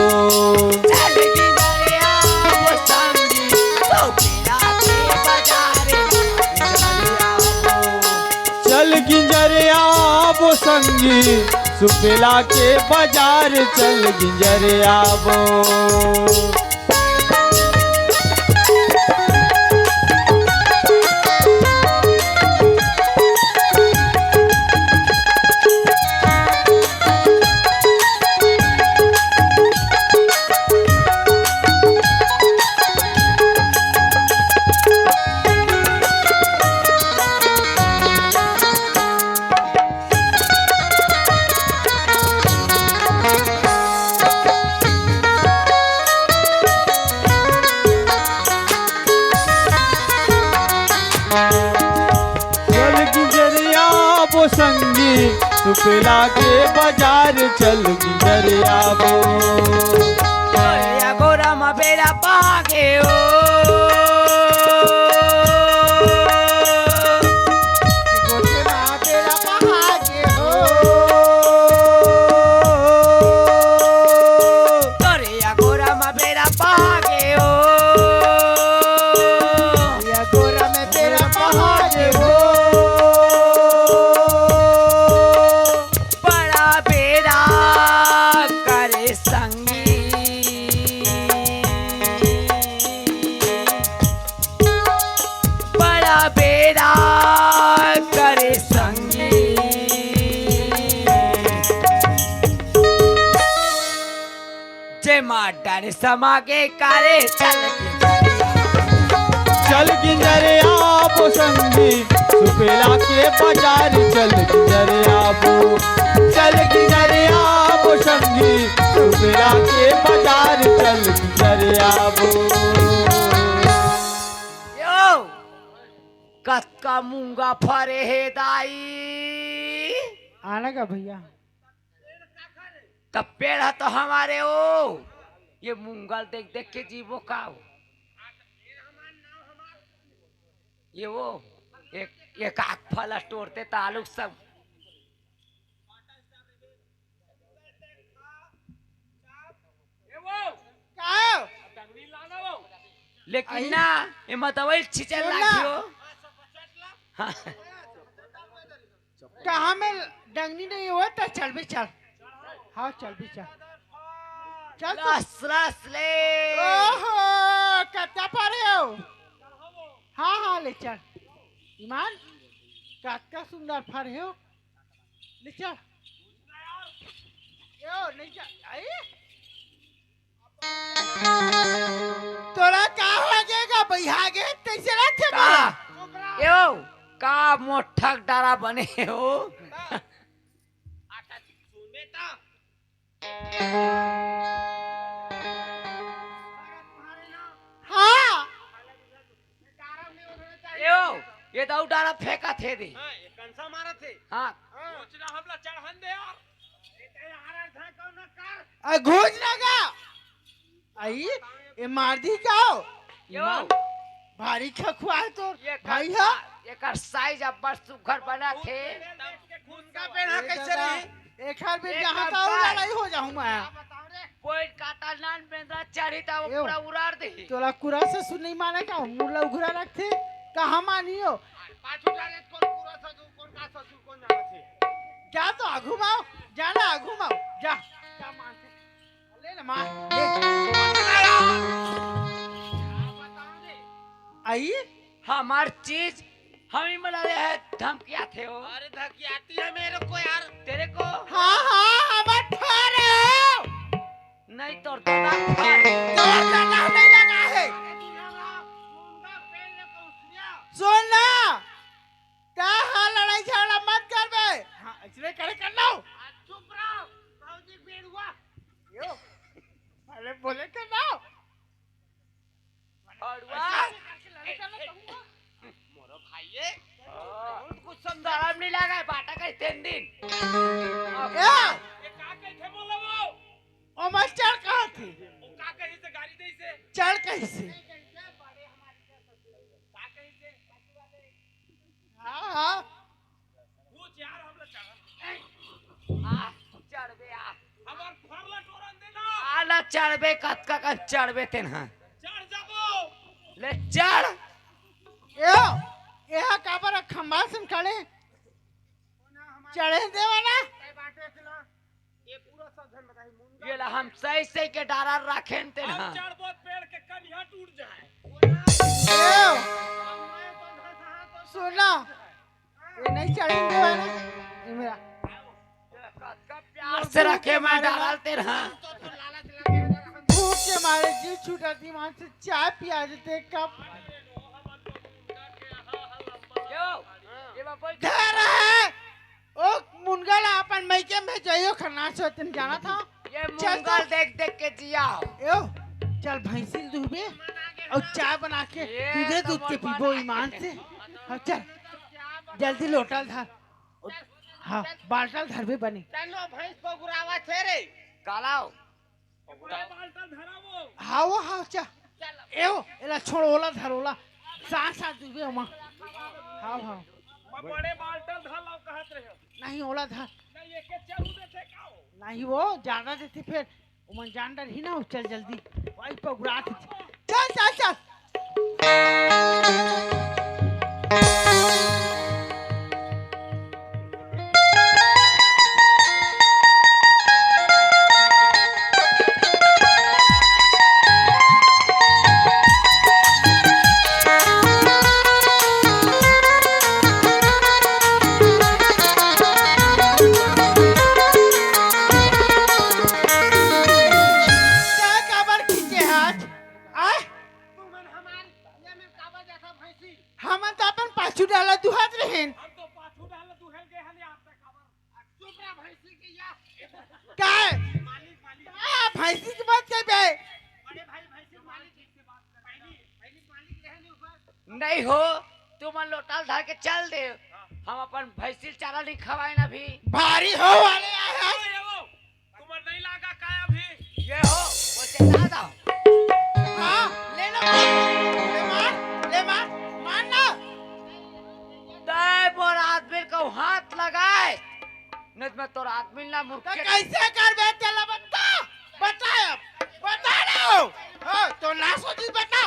चल गिंजरिया वो संगी सुपीला के बाजार ला गिंजरिया चल गिंजरिया वो संगी सुपेला के बाजार चल गिंजरिया आबो। चल गिंजरिया वो संगी सुपेला के बाजार चल गिंजरिया आबो। ओया गोरा मा बेरा पागे ओ गोटे माँ तेरा पहागे हो ओया गोरा मा बेरा पागे ओ या गोरा में तेरा पहागे हो बड़ा बेरा करे संगी बड़ा बेरा करे संगी जे माडर समागे करे चल चल गिंजरिया वो संगी सुपेला के बाजार चल गिंजरिया आबो। चल गिंजरिया वो संगी सुपेला के बाजार चल गिंजरिया आबो। यो कत्का मूंगा फरे हे दाई आना का भैया तब पेड़ है तो हमारे ओ ये मूंगल देख देख के जीवो का हो। ये वो एक आख फल तोड़ते तालुक सब का लेकिन ना ये मतवल छिचल सुन ना। लागियो हाँ, कहाँ में डंगनी नहीं हुआ तो चल भी चल हाँ चल भी चल चल तो रस रस ले ओहो कत्ता पारे हो हाँ हाँ ले चल ईमान कत्ता सुंदर फर हो ले चल यो नहीं चल आई तोरा का लगेगा भैया गे तैसे ना थे का यो का मोठक डारा बने हो हाँ यो ये तो डारा फेंका थे दे कंसा मारा थे। हाँ हमला चढ़न दे यार। घूस लगा आई ये मार दी क्या हो यो भारी खखुआ है तो ये भाई है एकर साइज अब बड़ सुघर बना थे खून का पेड़ है कैसे रही? एक हाल में एक जहाँ हाल था बाय। लड़ाई हो जाऊँ मैं पॉइंट काटा नान बेंद्रा चढ़ी था वो यो। पूरा उड़ाड़ दे तोला कुरा से सुन नहीं माने का मुल्ला उघरा रखते कहाँ मानियो पाछू जाने कौन पूरा सजू कौन का सजू कौन जाना थे। जा तो आगू माओ जाना आगू माओ जा क्या मानते ले ना मार ले आई हमार चीज हम ही मिला रहे हैं धमकिया थे वो अरे धकी आती है मेरे को यार। तेरे को हाँ हाँ हमार ठहरे हो नहीं तो दादा फाड़ जोर से नहीं लगा है सुन ना क्या हाल लड़ाई झगड़ा मत कर बे हाँ अरे बोले का ना मोरो भाई कुछ समझा नहीं लगा बाटा का 3 दिन ए ये का कहे बोला वो ओ मास्टर कहाँ थे वो का कहे से गाड़ी दे से चढ़ कैसे का कहे से हाँ हाँ पूछ यार हम लोग चढ़ आ चढ़बे आ हमार फरला टोरन देना आला चढ़बे कतका का चढ़बे तेन हां चढ़ जाबो ले चढ़ ए यहाँ काबर खंबा सन खड़े चढ़े देवाना ये पूरा सावधान बताई मुंगा ये ला हम सही सही के डारा रखें तेन हम हां चढ़बो पेड़ के कनिया टूट जाए ए सुना ये नहीं चढ़े देवाना ये मेरा कतका प्यार से रखे मैं डालल तेन हां भूख के मारे जीव छूटा थी वहां से चाय पिया देते कप यो ये बाबू घर है ओ मुनगल अपन मैके में जाइयो खन्ना से तुम जाना था ये मुंगल देख देख के जिया यो चल भैंसी दूबे और चाय बना के ये दूधे तो दूध के मोर पीबो बना ईमान के। से हाँ चल जल्दी लोटल धर हाँ बाल्टल धर भी बनी चलो भैंस बगुरावा थे रे कालाओ पूरा बाल्टा धरावो हाँ वो हाँ चा एओ एला छोड़ ओला धर ओला साथ साथ दूबे ओमा हाँ हाँ बड़े बाल्टा धलाओ कहत रहे नहीं ओला धर नहीं एके चलू देते काओ नहीं वो ज्यादा देती फिर उमन जान डर ही ना हो, चल जल्दी वही पगुड़ा थी चल चल चल क्या काबर खींचे हाथ आए हम तो अपन पाछू डाला दुहात रहेन हम तो पाछू डाल तू हेल गए हने आप तक खबर चुपरा भैंसी के या क्या है मालिक भैंसी की बात कर बे बड़े भाई भैंसी मालिक से बात कर पहली मालिक रहे नहीं ऊपर नहीं हो तुम लोटल धर के चल दे हम अपन भैंसी चारा नहीं खवाए ना भी भारी हो वाले आए हैं। ये वो तुम्हार नहीं लागा का अभी ये हो वो चला दो हाँ ले लो ले मार मार ना दे मोर आदमी को हाथ लगाए नहीं तो मैं तोर आदमी ना तो मुर्के कैसे कर बे चला बता अब बता लो हाँ तो ना सोची बता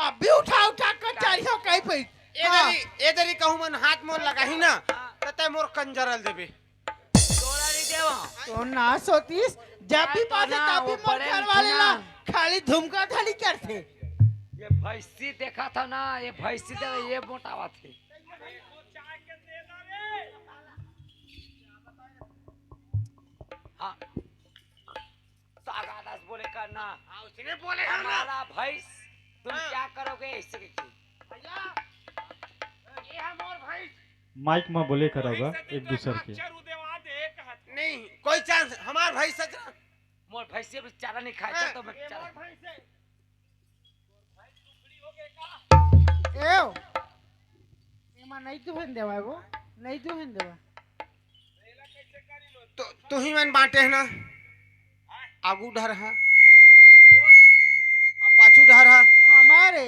अभी उठा कर चाहिए कहीं पे ए दरी कहूं मन हाथ मोर लगाही ना तते मोर कंजरल देबे तोरा नहीं देवा तो ना सोतीस जब भी पासे ना, तभी वो मोर बड़े घर वाले ना ना। खाली धुमका धड़ी करते ये भैंसी देखा था ना ये भैंसी दे ये मोटावा थे चाय के दे ना रे हाँ सागादास बोले करना उसने बोले हमारा भैंस तुम क्या करोगे इससे ये है मोर भैंस माइक में बोले करोगा एक दूसरे के चरू देवा दे कहत नहीं कोई चांस हमार भैंस सच मोर भैंसी भी चारा नहीं खाए तो मैं ये चारा मोर भैंस है एओ एमा नहीं तू हिंद देवा वो नहीं तू हिंद देवा तो तू ही मन बांटे है ना आगू ढर है अब पाछू ढर है हमारे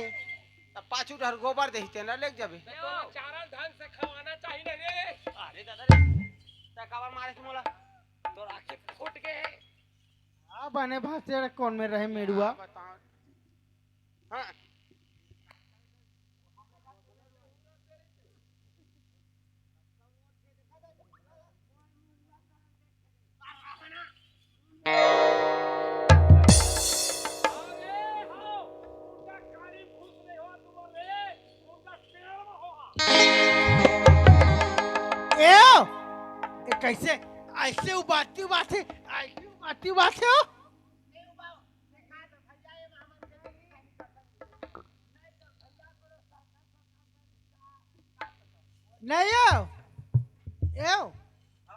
तब पाछू ढर गोबर देते ना लेक जाबे चारा ढंग से खवाना चाहिए ना रे अरे दादा रे तकावर मारे से मोला तोर आंखें फूट गए हाँ बने भाषे कौन में रहे मेरुआ बताओ हाँ अरे हो उनका कारी घुस नहीं हो तुम्हारे उनका पेड़ में हो एओ ये कैसे ऐसे उबाती बात है ऐसे उबाती बात है नहीं हो एओ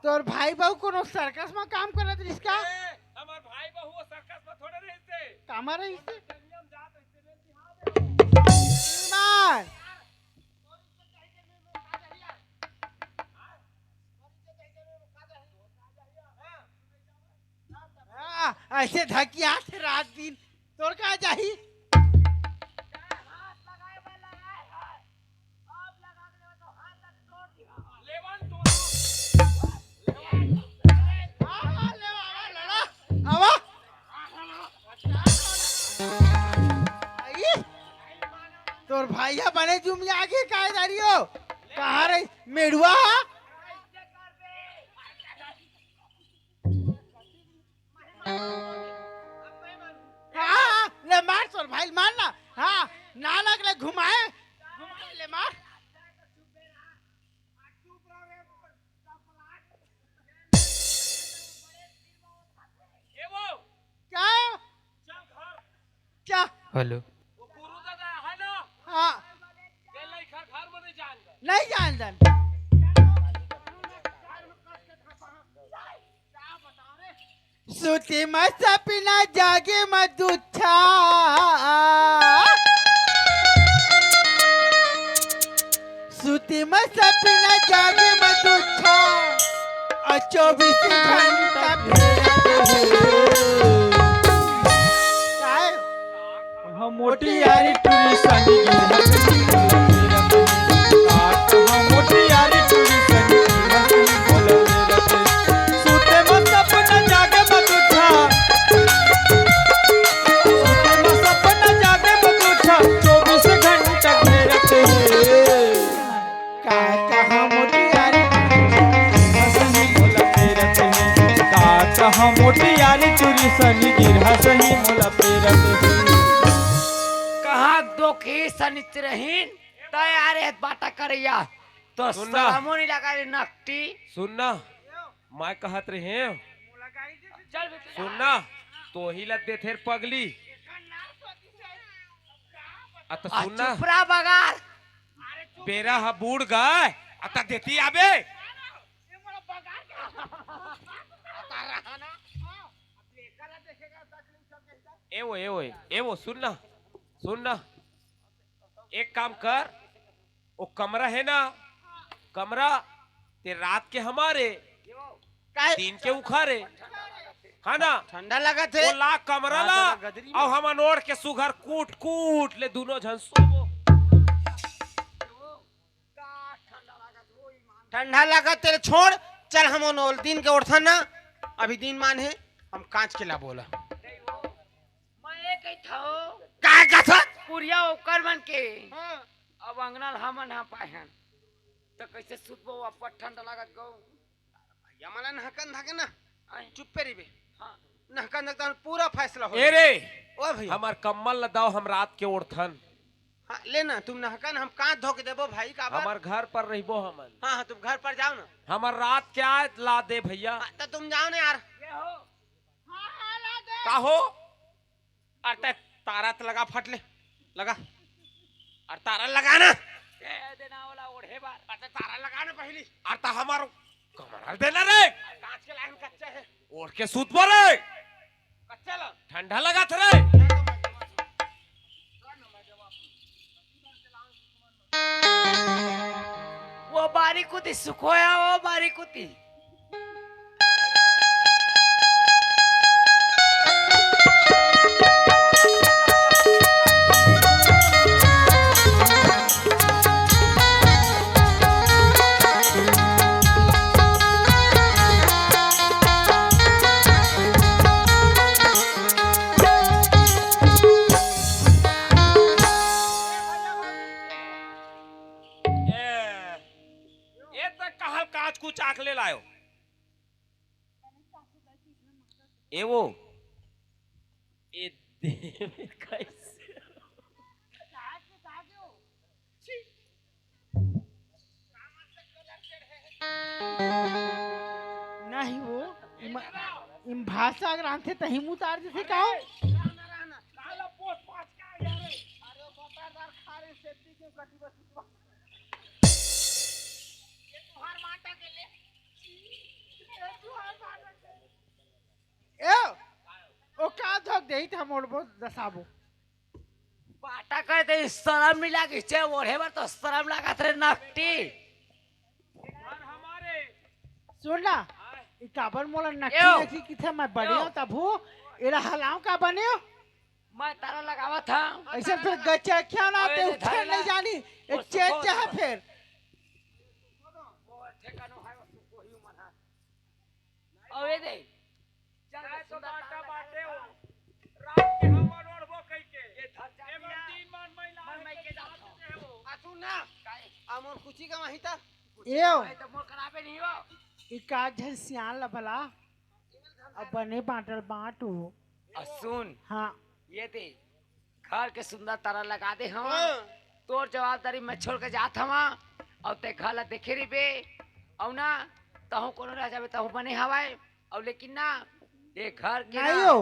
तोर भाई बहू कोनो सर्कस में काम करत इसका हमार भाई बहू सर्कस में थोड़े रहते कामा रही से मान ऐसे धकिया थे रात दिन तोर का जाही आवा आई तोर भाईया बने जुम आगे कायदारियो कहाँ रही मेड़ुआ हाँ ले मार तोर भाई मार ना हाँ ना लगले घुमाए घुमाए ले मार क्या क्या हेलो हाँ नहीं जान जान सुती मत सपना जागे मत उठा सुती मत सपना जागे मत उठा और 24 घंटा हम मोटी यारी टूरी सनी हम मोटी यारी टूरी सनी बोले रते सूते मत सपना जागे मत उठा सूते मत सपना जागे मत उठा 24 घंटा घेरते कहा मोटी यारी हंसनी मोला फेरते हम मोटी यारी टूरी सनी गिर हंसनी मोला फेरते कहाँ दो की सनित्रहीन तैयार है बाटा करिया तो सुनना। सलामो नहीं लगा रे नकटी सुनना मैं कहत रहे चल सुनना तो ही लग दे थे पगली अत सुनना चुपरा बगार बेरा हा बूढ़ गए अत देती आबे एवो एवो एवो सुनना सुनना एक काम कर वो कमरा है ना कमरा ते रात के हमारे दिन के उखारे है ना ठंडा लगा थे वो ला कमरा ला हाँ, तो गदरी में। और हम अनोर के सुघर कूट कूट ले दोनों झन सोवो ठंडा लगा तेरे छोड़ चल हम ओल दिन के उठा ना अभी दिन मान है हम कांच के ला बोला मैं एक ही था का कथा पुरिया ओकर मन के अब अंगना हमन हा पाहन तो कैसे सुतबो अपन ठंडा लागत गो यमला नहकन धाके ना आई चुप पे रही हां नहकन धकता पूरा फैसला हो ए रे ओ भैया हमार कम्मल ल दाओ हम रात के उठन हाँ लेना तुम नहकन हम कांच धो के देबो भाई का बात हमार घर पर रहबो हमन हाँ हाँ तुम घर पर जाओ ना हमार रात क्या ला दे भैया हाँ, तो तुम जाओ ना यार ये हो का हो अरे तारा तो लगा फट ले लगा और तारा लगा ना ए देना वाला ओढ़े बार अरे तारा लगा ना पहली आता हमार कमरा देना रे कांच के लाइन कच्चा है ओढ़ के सूत बोले कच्चा ला ठंडा लगा रे वो बारी कुती सुखोया वो बारी कुती ये तक कहल काच कुछ आख ले लायो ए वो ए देवे कैसे नहीं वो इम भाषा अगर आंथे तही मुँह उतार जैसे कहो ए ओ का धो दे हम ओढ़बो दसाबो बाटा करे तो शर्म नहीं लागी चे ओढ़े बर तो शर्म लागत रे नकटी सुन ना ई काबर मोला नक्की एओ। नक्की किथे मैं बढ़िया एओ। तब हो एरा हलाव का बने मैं तारा लगावा था ऐसे फिर गच्चा क्या ना ओए ते रे उठे धरे नहीं ला। जानी एक उसको चेंज खोल चाहे दो। फिर अवे दे चल तो सुंदर बाटा तारा बाटे लगा। हो रात के हमर ओढ़बो कई के ये धर जा ए दिया। तीन मान महिला मैं के जाता हूं। आ सुन ना अमोर कुची का वहीं था एओ मैं तो मोर कराबे नहीं हो ई का झल सियान ला भला अब बने बाटल बाटू और सुन हाँ ये दे घर के सुंदर तारा लगा दे हम हाँ। तोर जवाबदारी मैं छोड़ के जात हवा और ते घर ला देखे री बे और ना तहु कोनो रह जाबे तहु बने हवाए और लेकिन ना ये घर के नहीं ना हो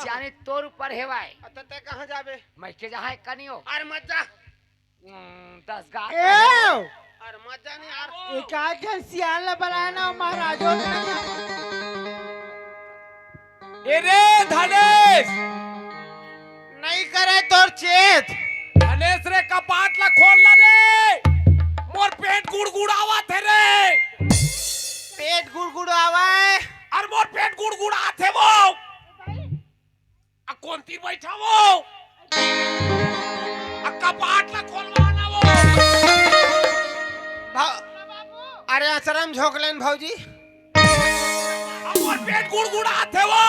सियाने तोर ऊपर हेवाए अच्छा ते कहाँ जाबे मैं के जहाँ कनियो अरे मत जा 10 गात एओ अरे मत जा नहीं यार ई का झल सियान ला बनाया ना महाराजो ए रे धनेश नहीं करे तोर चेत धनेश रे कपाट ला खोल ला रे मोर पेट गुड़गुड़ावा थे रे पेट गुड़गुड़ावे और मोर पेट गुड़गुड़ा थे वो आ कौन तीर बैठा वो आ कपाट ला खोलवाना वो अरे आश्रम झोंक लेन भौजी आ मोर पेट गुड़गुड़ा थे वो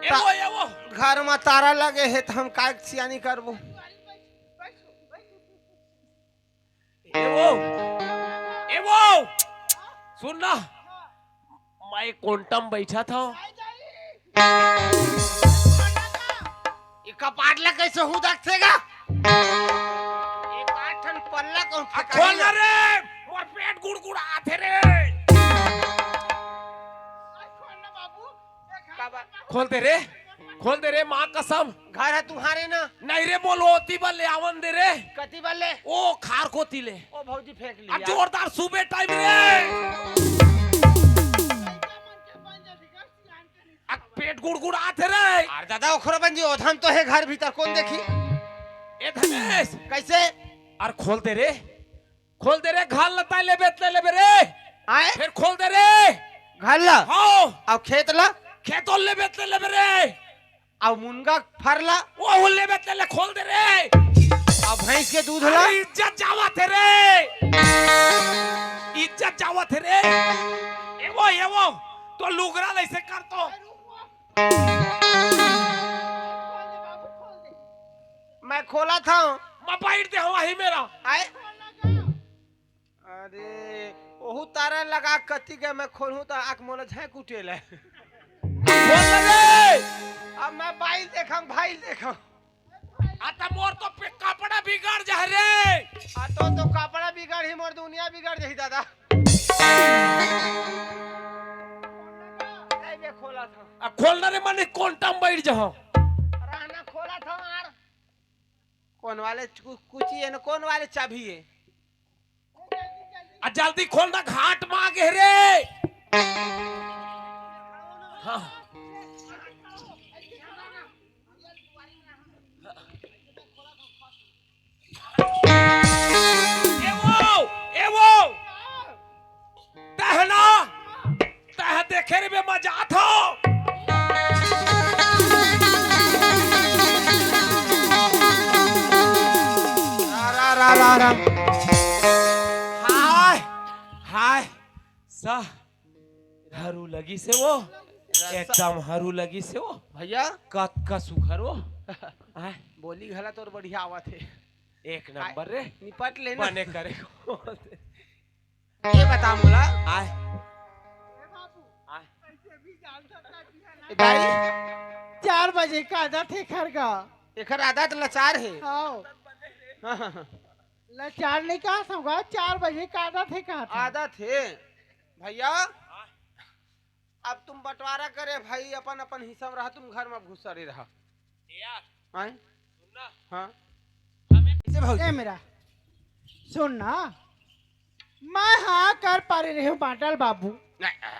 ये वो घर में तारा लगे है तो हम का सियानी करबो ए वो सुन ना मैं कोंटम बैठा था ये कपाट ला कैसे हूँ दखेगा एक आठन पल्ला को आ खोल ना रे मोर पेट गुड़गुड़ा थे रे खोल दे रे माँ कसम घर है तुम्हारे ना नहीं रे बोलोती बल ले आवन दे रे कति बल्ले ओ खार को तिले ओ भौजी फेंक आ लिया जोरदार सुबह टाइम रे आ पेट गुड़गुड़ा थे रे अरे दादा ओखरो बंजी ओधन तो है घर भीतर कौन देखी ए धनेश कैसे और खोल दे रे घाल लता ले बेत ले रे आए फिर खोल दे रे घर ला हां अब खेत ला खेतों ले बेत ले रे अब मुनगा फरला वो हुल्ले बेत ले खोल दे रे अब भैंस के दूध ला अरे इज्जत जावा थे रे इज्जत जावा थे रे ये वो तो लुगरा ऐसे कर तो मैं खोला था मैं बैठ दे हवा ही मेरा आए अरे ओहू तारा लगा कति के मैं खोलूं तो आंख मोला झैक उठेला खोल दे रे अब मैं बाइल देखम भाई देखम आता मोर तो पे कपड़ा बिगड़ जा रे आ तो कपड़ा बिगड़ ही मोर दुनिया बिगड़ जाही दादा नहीं बे खोला था आ खोल ना रे मने कोंटम बैठ जा रहना खोला था यार कौन वाले कुची है न कौन वाले चाबी है आ जल्दी खोल ना घाट मांगे रे हाँ ए वो तहना तह देखे रे बे मजा था रा हाय हाय सा हरू लगी से वो एकदम हरू लगी से वो भैया कत का सुखर वो आय बोली घला तोर बढ़िया आवत है एक नंबर रे निपट लेना बने करे ये बता मोला आय ए भाई 4 बजे का आदत है घर का एकर आदत लाचार है आओ हाँ, हाँ, हाँ। लाचार नहीं कहा होगा 4 बजे का आदत है कहा था आदत है भैया अब तुम बंटवारा करे भाई अपन अपन हिस्सा में रहा तुम घर में घुसरे रहा यार आए सुनना हाँ इसे भौजी ए मेरा सुन ना मैं हाँ कर पा रहे हो बाटल बाबू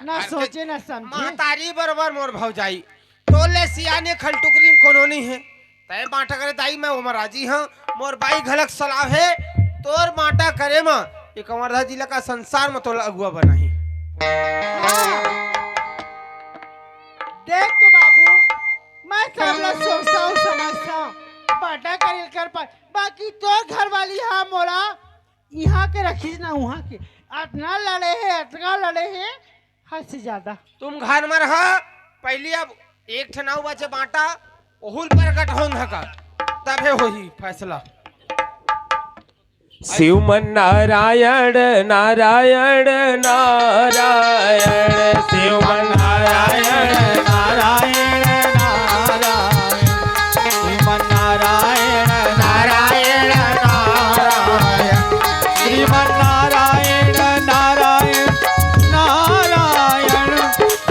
ना सोचे ना समझे महतारी बरोबर मोर भौजाई तो ले सियाने खलटुकरी में कोनो नहीं है तय बाटा करे दाई मैं उमर राजी हाँ मोर बाई घलक सलाह है तोर बाटा करे मां ये कंवरधा जिला का संसार में तोला अगुआ बनाही देख तो बाबू मैं सब लोग सोचता हूँ समझता हूँ बाटा कर पाए बाकी तो घर वाली हाँ मोरा यहाँ के रखी ना वहाँ के इतना लड़े हैं हद से ज्यादा। तुम घर में रहा पहली अब एक ठनाऊ बचे बाटा ओहुल प्रकट होन हका तबे होही फैसला। शिव मन नारायण नारायण नारायण शिव मन नारायण नारायण नारायण श्रीमन नारायण नारायण नारायण श्रीमन नारायण नारायण नारायण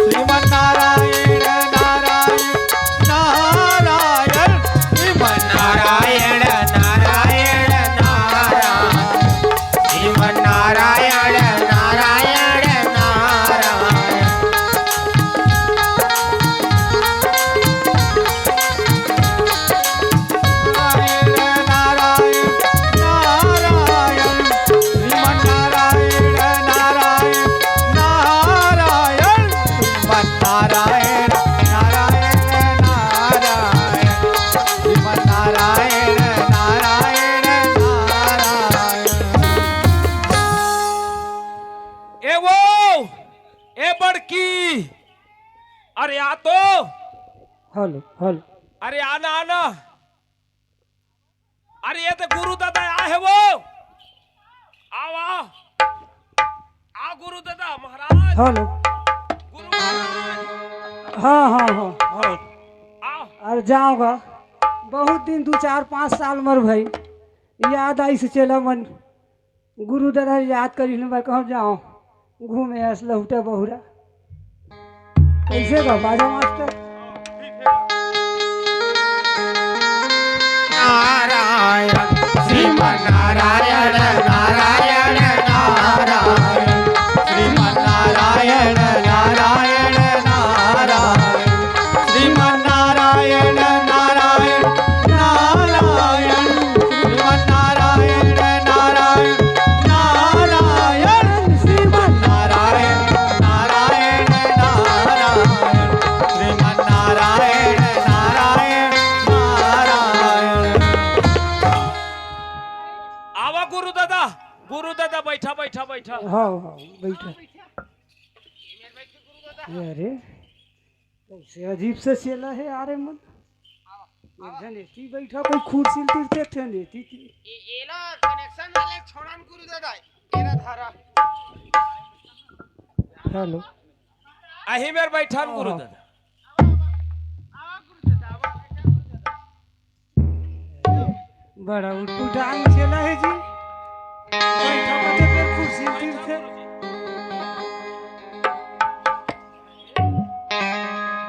श्रीमन नारायण नारायण नारायण श्रीमन नारायण नारायण नारायण श्रीमन नारायण नारायण नारायण ए वो ए बड़की अरे आ तो हेलो हेलो अरे आना आना अरे ये तो गुरु दादा आए है वो आओ आओ आओ गुरु दादा महाराज हेलो गुरु महाराज हाँ हाँ हाँ हाँ आओ अरे जाऊँगा बहुत दिन 2-4-5 साल मर भाई याद आई से चला मन गुरु दादा याद करी मैं कहूँ जाओ घूमे हंस लहुटा बहुरा कैसे का बाजा मास्टर नारायण श्रीमन नारायण नारायण नारायण श्रीमन नारायण नारायण नारायण श्रीमन नारायण नारायण नारायण श्रीमन नारायण नारायण नारायण श्रीमन नारायण नारायण नारायण श्रीमन नारायण नारायण नारायण आवा गुरु दादा बैठा बैठा बैठा हाँ हाँ बैठा अरे कैसे अजीब से चला है यारे मन एक जन एती बैठा कोई कुर्सी तीरते थे नेती एला कनेक्शन वाले छोड़न गुरु दादा एरा धारा हेलो अही मेर बैठा गुरु दादा बड़ा उठपुटांग चला है जी बैठा बैठे फिर कुर्सी तीरते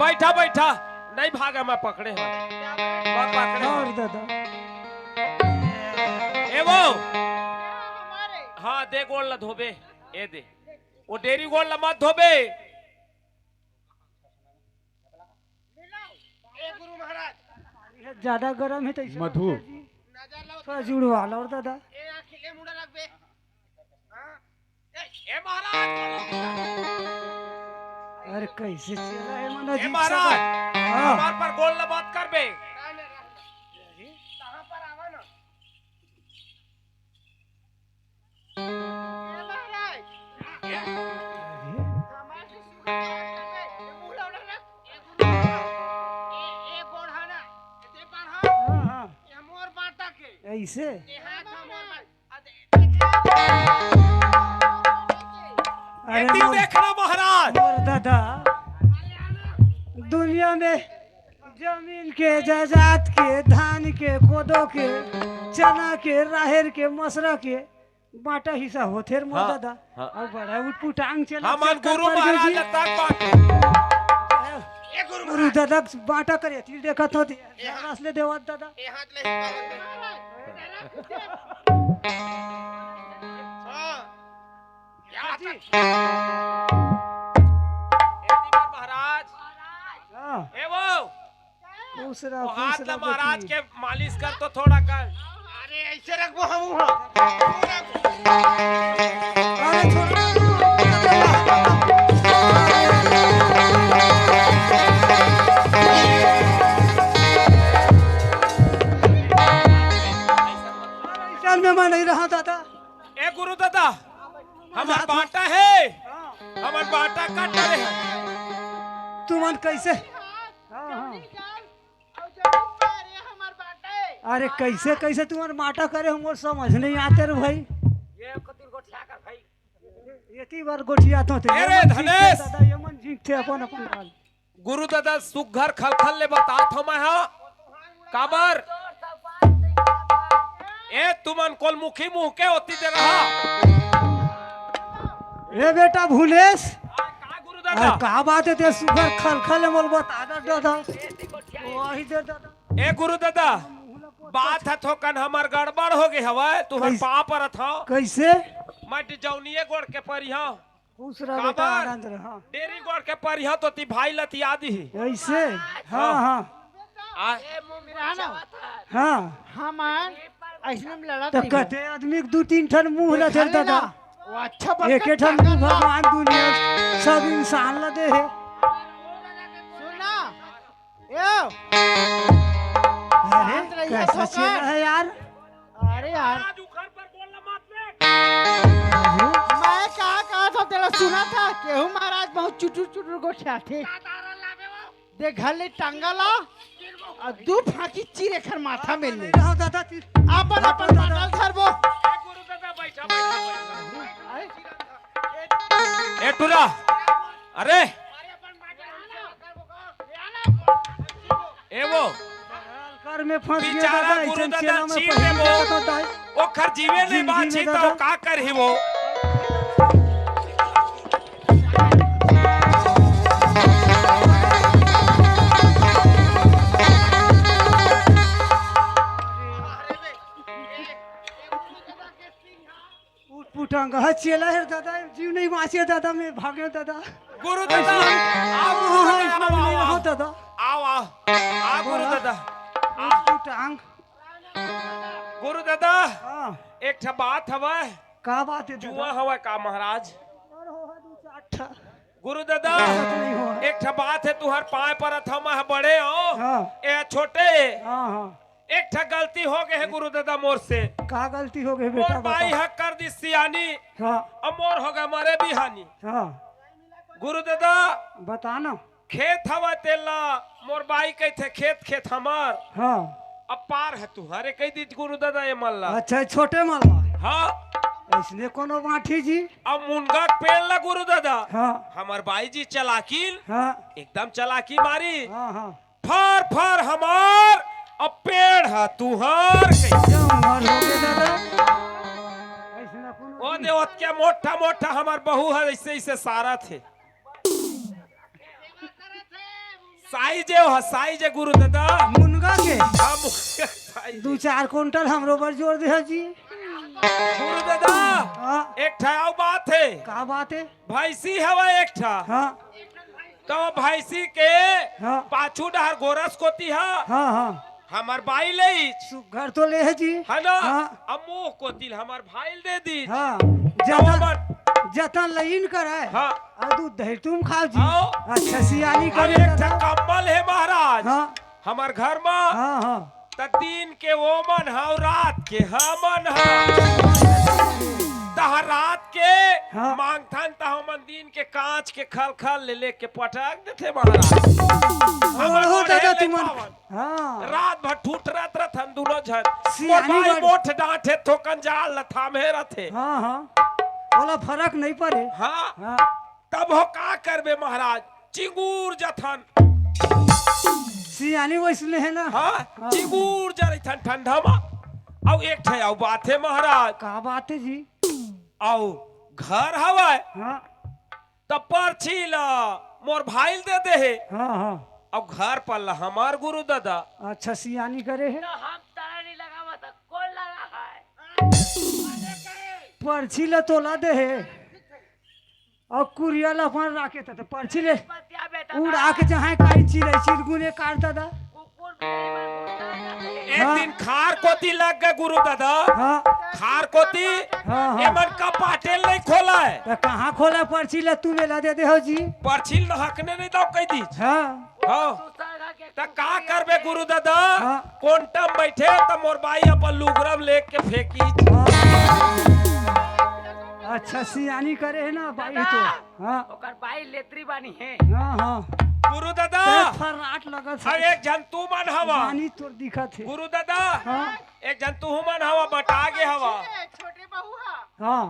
बैठा बैठा नहीं भागा मैं पकड़े हैं मैं पकड़े और हैं। दादा ए वो हाँ दे गोल ला धोबे ए दे वो डेरी गोल ला मत धोबे ए गुरु महाराज ये ज्यादा गर्म है तो मधु। नजर लो थोड़ा जुड़वा लो और दादा ए खिले मुड़ा रख बे हां ए महाराज अरे कैसे चला है मन ए अजीब महाराज हाँ हमार पर गोल ला बात कर बे कहां पर आवा ना ए महाराज अरे, हमार से सुन मुंह लौड़ा रख ए गुरु ए गोढ़ाना एते पर हां हाँ हाँ ये मोर बाटा के ऐसे ए हाथ मोर अरे एती देखना महाराज मोर दादा दुनिया में जमीन के जायदाद के धान के कोदो के चना के राहर के मसरा के बाटा हिस्सा होते मोर हाँ, दादा हाँ। और बड़ा उठपुटांग चला हमार चक्कर गुरु पड़ गई महाराज जी। तक बाटे ए गुरु गुरु दादा बाटा करे ती देखत होती असले देवत दादा ए हाथ ले हां एती मेर महाराज हाँ ए वो खुश रह वो खुश हाथ रह ला महाराज बेटी। के मालिश कर तो थोड़ा कर। अरे ऐसे रखबो हम वहाँ। अरे छोड़ ऐसा में मैं नहीं रहा दादा। ए गुरु दादा हमार बाटा है, हमार बाटा काट रहे हैं। तुमन कैसे हाँ हाँ अरे कैसे कैसे तुम्हारे माटा करे हमको समझ नहीं आते रे भाई। ये कतिन गोठिया कर भाई। इतनी बार गोठिया तो थे अरे यमन धनेश! जीत थे दादा यमन जीत थे अपन अपन काल। गुरु दादा सुघर खलखल ले बतात हो मैं हाँ काबर ए तुमन कोल मुखी मुंह के होती दे रहा। ए बेटा भूलेश का गुरु अरे दादा का बात है ते सुगर खल खल मोल बता दादा वही दे दादा। ए गुरु दादा बात है थोकन हमार गड़बड़ हो गई हवा तुहर कैसे? पा पर था कैसे मट जौनिए गोड़ के परिहा खुश रह बेटा काबर? आनंद रह हाँ। डेरी गोड़ के परिहा तो ती भाई लती आदि ही ऐसे हाँ हाँ आ हाँ हमार ऐसे में लड़ा तो थी कहते आदमी के दू तीन ठन मुंह ला देखा दे दादा। लेना, वो अच्छा एक ही ठन मुंह भगवान दुनिया सब इंसान ला दे है। सुना यो अरे शांत रहिए, कैसा ठोकर। चल रहा है यार। अरे यार आज उखड़ पर बोलना मत ले। मैं कहा था तेरा सुना था केहू महाराज बहुत चुटुर चुटुर गोठिया थे दे घर ले टांगा ला और दू फांकी चीरे खर माथा में ले रहो दादा तीर। अपन अपन बाटल धरबो ए गुरु दादा बैठा बैठा बैठा। ए टुरा अरे ए वो कर में फंस गया बेचारा दादा गुरु ऐसन दादा चेला में छीन पहले ले वो। जाता है। वो खर जीवे नहीं जिंदगी बात में छी दादा। तो का कर ही वो उठ पुटांगा हा चेला है दादा जीव नहीं माचे दादा मैं भागे दादा। गुरु दादा आओ गुरु हाँ, दादा इसमें नहीं रहो आओ दादा। आओ आओ आ गुरु दादा उठ पुटांग गुरु दादा हाँ एक ठा बात हवा का बात है जुआ दादा। हवा का महाराज और हो है दू चार ठा। गुरु दादा बात नहीं हो एक ठा बात है तुहर पाए पर थमा है बड़े हो हाँ ए छोटे हाँ हाँ एक ठा गलती हो गए है गुरु दादा मोर से का गलती हो गई मोर बेटा भाई बता। है कर दी सियानी हाँ और मोर हो गए मरे बिहानी हाँ गुरु दादा बता ना खेत हवा तेला मोर बाई कही थे खेत खेत हमार हाँ अब पार है तू हरे कही दी गुरु दादा ये मल्ला अच्छा छोटे मालवा हाँ इसने कोनो बाठी जी। अब मुनगा के पेड़ ला गुरु दादा हाँ हमार बाई जी चलाकीन हाँ एकदम चलाकी मारी हाँ हाँ फर फर हमार अब पेड़ है तुहार कही क्या उम्र हो गई दादा। ऐसना कोनो ओ देवत क्या मोटा मोटा हमार बहू है ऐसे ऐसे सारा थे साइजे हो साइजे गुरु दादा मुनगा के हाँ, साइजे। दू चार कुंटल हमरो पर जोड़ दे जी। गुरु दादा हाँ एक ठा और बात है का बात है। भैंसी हवा एक ठा हाँ तो भैंसी के हाँ पाछू डहर गोरस कोती है हाँ हाँ हमार बाई ले सुगर तो ले है जी। है ना हाँ अब मुंह कोतिल हमार भाई दे दी हाँ तो जतन हमार जतन लईन कराए हाँ और दूध दही तुम खाओ जी। हाँ। अच्छा सियानी अब करे एक ठा दादा। कम्बल है महाराज हाँ हमार घर में हाँ हाँ त दिन के वो मन है और रात के हमन है तह रात के हाँ। मांगथन तह मन दिन के कांच के खल खल ले लेके पटक देते महाराज हमर ओहो बढ़े दादा ले तुमन पावन। हाँ रात भर ठूट रत रथन दुनो झन सियानी मोर भाई गाड़ी। मोठ डांटे थोकन जाल लथा में रथे हाँ हाँ बोला फर्क नहीं पड़े। हाँ हाँ तब हो का करबे महाराज चिंगूर जथन सियानी वैसने है ना। हाँ चिंगूर जरथन ठंडा में और एक ठे और बात है महाराज का बात है जी। आओ घर हवा हाँ तब पर्ची ला मोर भाई दे दे है हाँ हाँ अब घर पर ला हमार गुरु दादा अच्छा सियानी करे है। तो हम तारा नहीं लगावा तो कौन लगा है। पर्ची ला तोला दे है और कुरिया ला अपन राखे था तो पर्ची ले पतिया बेटा उड़ आके जहाँ काई चिरे चिरगुने काट दादा। कुकुर एक दिन खार कोती लग गए गुरु दादा, हाँ खार कोती हाँ हाँ एमन का पाटेल नहीं खोला है, तो कहाँ खोला पर्ची ला तू मेला दे दे हो जी। पर्चिल हकने नहीं दो कह दी। हाँ हाँ तो का करबे गुरु दादा, हाँ। कोंटम बैठे तो मोर बाई अपन लुगरम लेके फेंकी। अच्छा सियानी करे है ना भाई तो। हाँ ओकर बाई लेतरी बानी है। हाँ हाँ गुरु दादा फर्राट लगत अब एक जंतु मन हवा, पानी तोर दिखत है। गुरु दादा हाँ एक जंतु मन हवा बटा गे हवा, छोटे बहुआ हाँ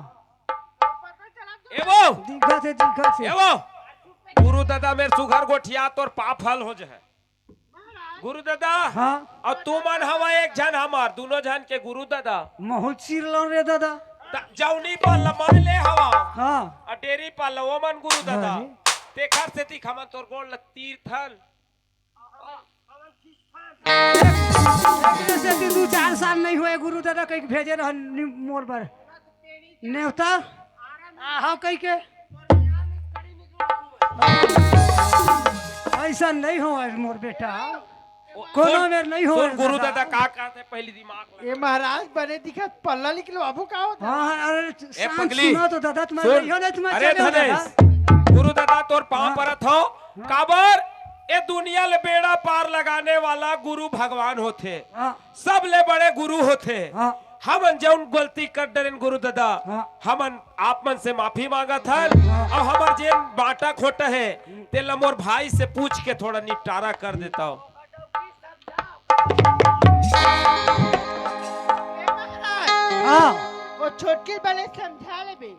पता चला एवो दिखत है एवो गुरु दादा मेरे सुघर गोठिया तोर पाप हल हो जाए। गुरु दादा हाँ और तू मन हवा एक जन हमार दोनों जन के गुरु दादा बहुत चिरलो रे दादा। जौनी पाल मान ले हवा हाँ और डेरी पाल वो मन गुरु दादा अरे। तेखर से ती खमन तोर गोल तीर्थन एकरे से ती 2-4 साल नहीं हुए गुरु दादा कहीं भेजे रह मोर पर नेवता हाँ कहीं के ऐसा नहीं हो मोर बेटा, कोनो में नहीं हो गुरु दादा का कहते पहली दिमाग लगा। ये महाराज बने दिखत पल्ला निकलो अबू का होता हाँ अरे ए शांत पगली, सुनो तो दादा तुम्हारे नहीं हो ना तुम्हारे अरे चले हो धनेश दादा। गुरु दादा तोर पांव परत हो काबर ए दुनिया ले बेड़ा पार लगाने वाला गुरु भगवान होते, हाँ सब ले बड़े गुरु होते। हाँ हमन जौन गलती कर डरेन गुरु दादा हाँ। हमन आप मन से माफी मांगा था और हमर जेन बाटा खोटा है तेला मोर भाई से पूछ के थोड़ा निपटारा कर देता हूँ। हाँ वो छोटकी बने समझा ले बे।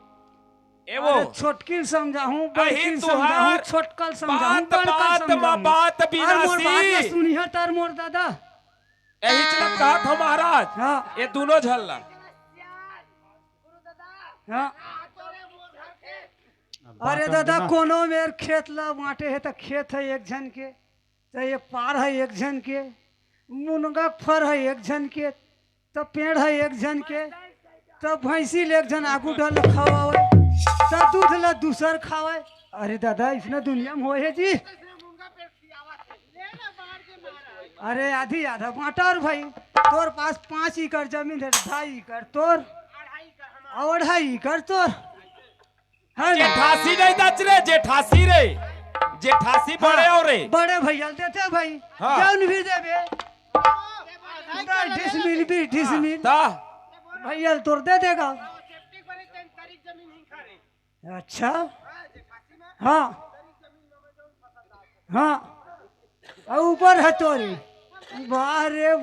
एवो अरे छोटकी समझाऊं बड़की अही समझाऊं तुहार छोटकल समझाऊं बात बड़कल बात में समझाऊं बात और मोर बात बिनासी ना सुनिए तार मोर दादा। यही चलत कहा था महाराज हाँ ये दोनों झल्ला हाँ अरे दादा कोनो मेर खेत ला बांटे है तो खेत है एक जन के, तो एक पार है एक जन के, मुनगा फर है एक जन के, तो पेड़ है एक जन के, तो भैंसी ले एक जन आगू डाल खावे, तो दूध ला दूसर खावे। अरे दादा इसने दुनिया में हो है जी। अरे आधी आधा बांटा और भाई तोर पास 5 एकड़ जमीन है, 2.5 एकड़ तोर और 2.5 एकड़ तोर है ना? जेठासी नहीं दच रे जेठासी रे जेठासी बड़े और रे बड़े भैया देते भाई हाँ। जौन भी देबे डिसमिल भी डिसमिल ता भैया तोर दे देगा। अच्छा हाँ हाँ और ऊपर है तोरी। वाह रे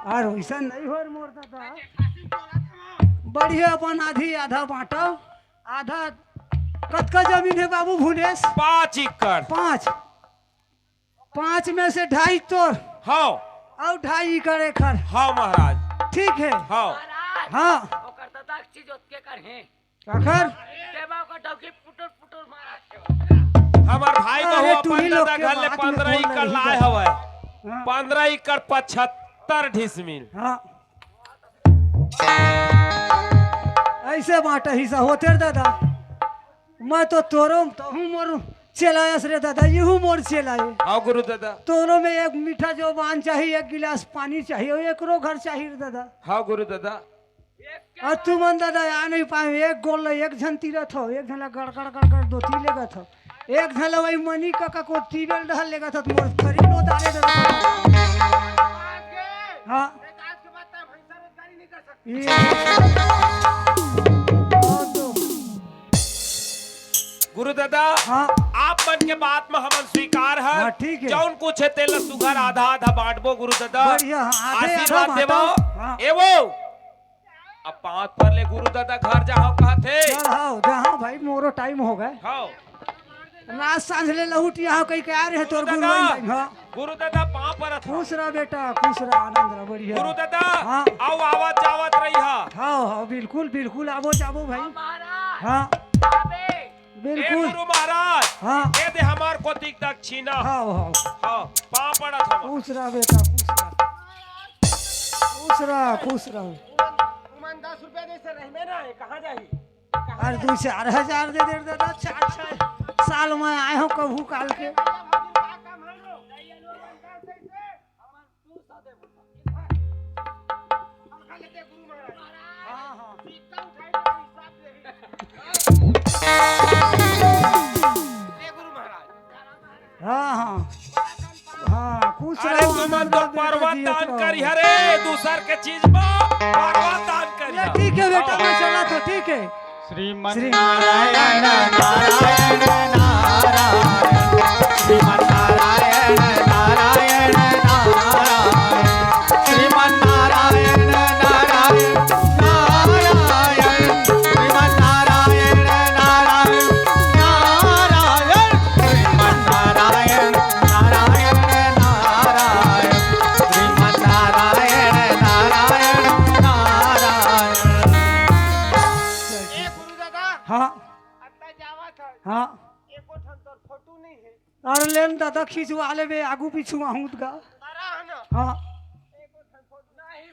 और वैसा नहीं हो मोर दादा बढ़िया अपन आधी आधा बांटो। आधा कतका जमीन है बाबू भुनेश? 5 एकड़ 5 में से 2.5 तोर हाँ और 2.5 एकड़ एकर हाँ महाराज ठीक है। हाँ महाराज हाँ ओकर दादा एक चीज ओतके कर है काकर देवा ओकर डौकी पुटुर पुटुर मारा। हमार भाई अरे बहु तू अपन ही लोग दादा के घर ले बात में 15 बोल एकड़ रही लाए है। हवे हाँ 15 एकड़ 75 ढिसमिल। हाँ ऐसे बांटा हिस्सा होते रे दादा। मैं तो तोरो तो हूँ मोर चलायस रे दादा, यूं मोर चलाए। हाँ गुरु दादा दोनों में एक मीठा जोबान चाहिए, एक गिलास पानी चाहिए, और एकरो घर चाहिए रे दादा। हाँ गुरु दादा और तू मन दादा आ नहीं पाए, एक गोल एक झन तीरथ हो, एक झन गड़गड़ गड़गड़ दो ती लेगा था, एक झन वही मनी का को तीबेल ढल लेगा था, मोर खरी नो दारे दादा। हाँ ये तो गुरु दादा हाँ आप मन के बात में हमन स्वीकार है। हाँ, ठीक है। जौन कुछ है तेल सुगर आधा आधा बांटबो गुरु दादा। बढ़िया, हाँ, आधे आधा आशीर्वाद देबो। हाँ। एवो अब 5 पर ले गुरु दादा घर जाओ कहा थे। चढ़ाओ जहाँ भाई मोरो टाइम हो गए। हाँ रात सांझ ले लहुट यहाँ कहीं के आ रहे तोर गुरु गुरुवन दादा भाई। हाँ गुरु दादा 5 पर था। खुश रह बेटा, खुश रह, आनंद रह, बढ़िया। गुरु दादा हाँ। आओ आवत जावत रही हा। हाँ हाँ बिल्कुल बिल्कुल, आवो जाबो भाई। महाराज हाँ अबे ए बिल्कुल। गुरु महाराज हाँ ए दे हमार कोतिक दक्षिणा। हाँ हाँ हाँ 5 पर था। खुश रह बेटा, खुश रह, खुश रह। 10 रुपया दे से रहमे ना कहाँ जाही? और 2-4 हजार दे दे दादा, 4 साल में आए हो कभू काल के। हाँ, हाँ। हाँ हाँ हाँ कुछ अरे तुमन तो पर्वत दान करी हरे दूसर के चीज में पर्वत दान करी ठीक है बेटा मैं चला तो ठीक है। श्रीमन्नारायण नारायण नारायण श्रीमन्नारायण नारायण नारायण श्रीमन्नारायण नारायण नारायण श्रीमन्नारायण नारायण नारायण श्रीमन्नारायण नारायण नारायण श्रीमन्नारायण नारायण नारायण। ए गुरु दादा हाँ अत्ता जावा था हाँ एको ठन तोर फोटो नहीं है अरे लेन दादा खींचवा ले बे आगू पीछू आहूत का। मारा है ना हाँ एको ठन फोटो नहीं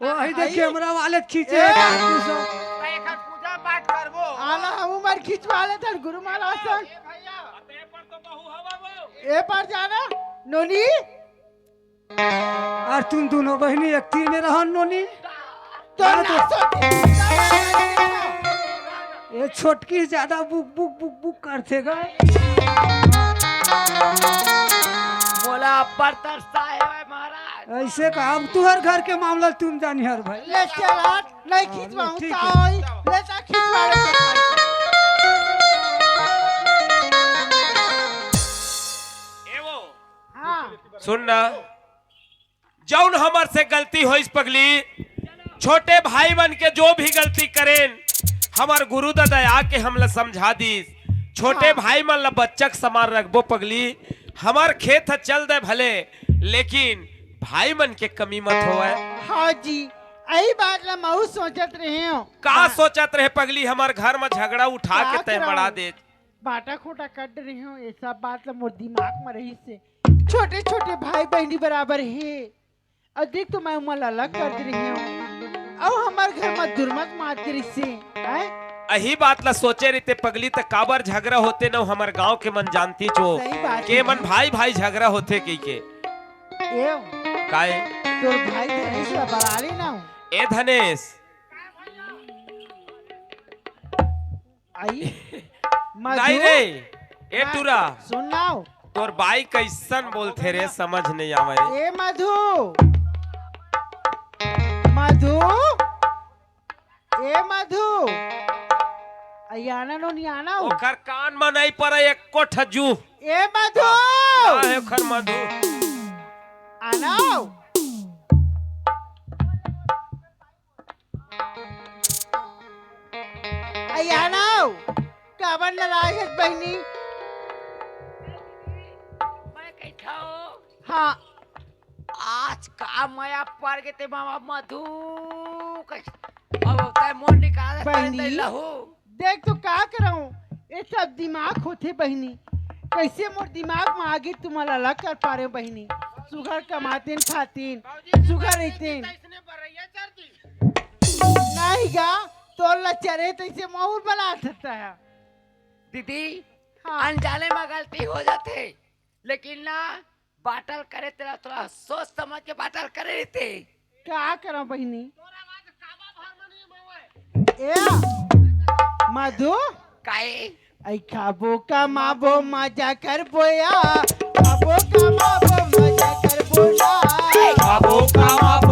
वो ही देख कैमरा वाले खींचे ए! तू सब। तो एक पूजा पाठ करबो आला हम उमर खिंचवा ले था गुरु महाराज से। ए भैया अते पर तो बहु हवा वो ए पर जाना नोनी और तुम दोनों बहनी एक तीर में रहो नोनी। तो ना ये छोटकी ज्यादा बुक बुक बुक बुक करते गए। बोला अब्बर तरसा है महाराज। ऐसे का अब तुहर घर के मामला तुम जानी हर भाई। ले चला नहीं खिंचवाऊं ठीक का है। होई ले जा खिंचवा ले। एवो हां सुनना जौन हमर से गलती हो इस पगली छोटे भाई बन के जो भी गलती करें हमार गुरु दादा आके हमला समझा दी छोटे भाई मन ला बच्चक समान रखबो पगली हमार खेत है चल दे भले लेकिन भाई मन के कमी मत होए। हाँ जी यही बात ला महू सोचत रहे हो का सोचत रहे पगली हमार घर में झगड़ा उठा के तय मड़ा दे। बाटा खोटा कर रहे हो ये सब बात ला मोर दिमाग में रही से छोटे छोटे भाई बहनी बराबर है अधिक तो मैं उमर अलग कर दे रही हूँ और हमारे घर में दुर्मत मात करी से यही बात ला सोचे रहते पगली त काबर झगड़ा होते न हमार गांव के मन जानती चो सही बात के है। मन भाई भाई झगड़ा होते की के एव काए तोर भाई धनेश ला बराली ना हो ए धनेश आई नहीं रे ए टूरा सुनाओ तोर बाई कैसन बोलते रे समझ नहीं आवे रे। ए मधु मधु ए मधु आना नो नहीं आना हो ओकर कान में नहीं पड़े एक कोठ जू ए मधु ना है ओकर मधु आना हो आना हो काबर नाराज है बहनी मैं कैठा हो हाँ आज का माया पड़ गए थे मामा मधु अब होता है मोन निकाल बहनी। लहू। देख तो का कराऊं ये सब दिमाग होते बहनी कैसे मोर दिमाग में आगे तुम्हारा अलग कर पा रहे हो बहनी सुगर कमाते खातीन सुगर रहते इसने बरैया चढ़ दी नहीं गा तो लचरे तैसे माहौल बना सकता है दीदी हाँ अनजाने में गलती हो जाते लेकिन ना बाटल करे तेरा थोड़ा सोच समझ के बाटल करे रहते। क्या करा बहनी तोरा बात काबा भर में नहीं मवे ए मधु काए आई खाबो कमाबो मजा कर बोया खाबो कमाबो मजा कर बोया खाबो कमाबो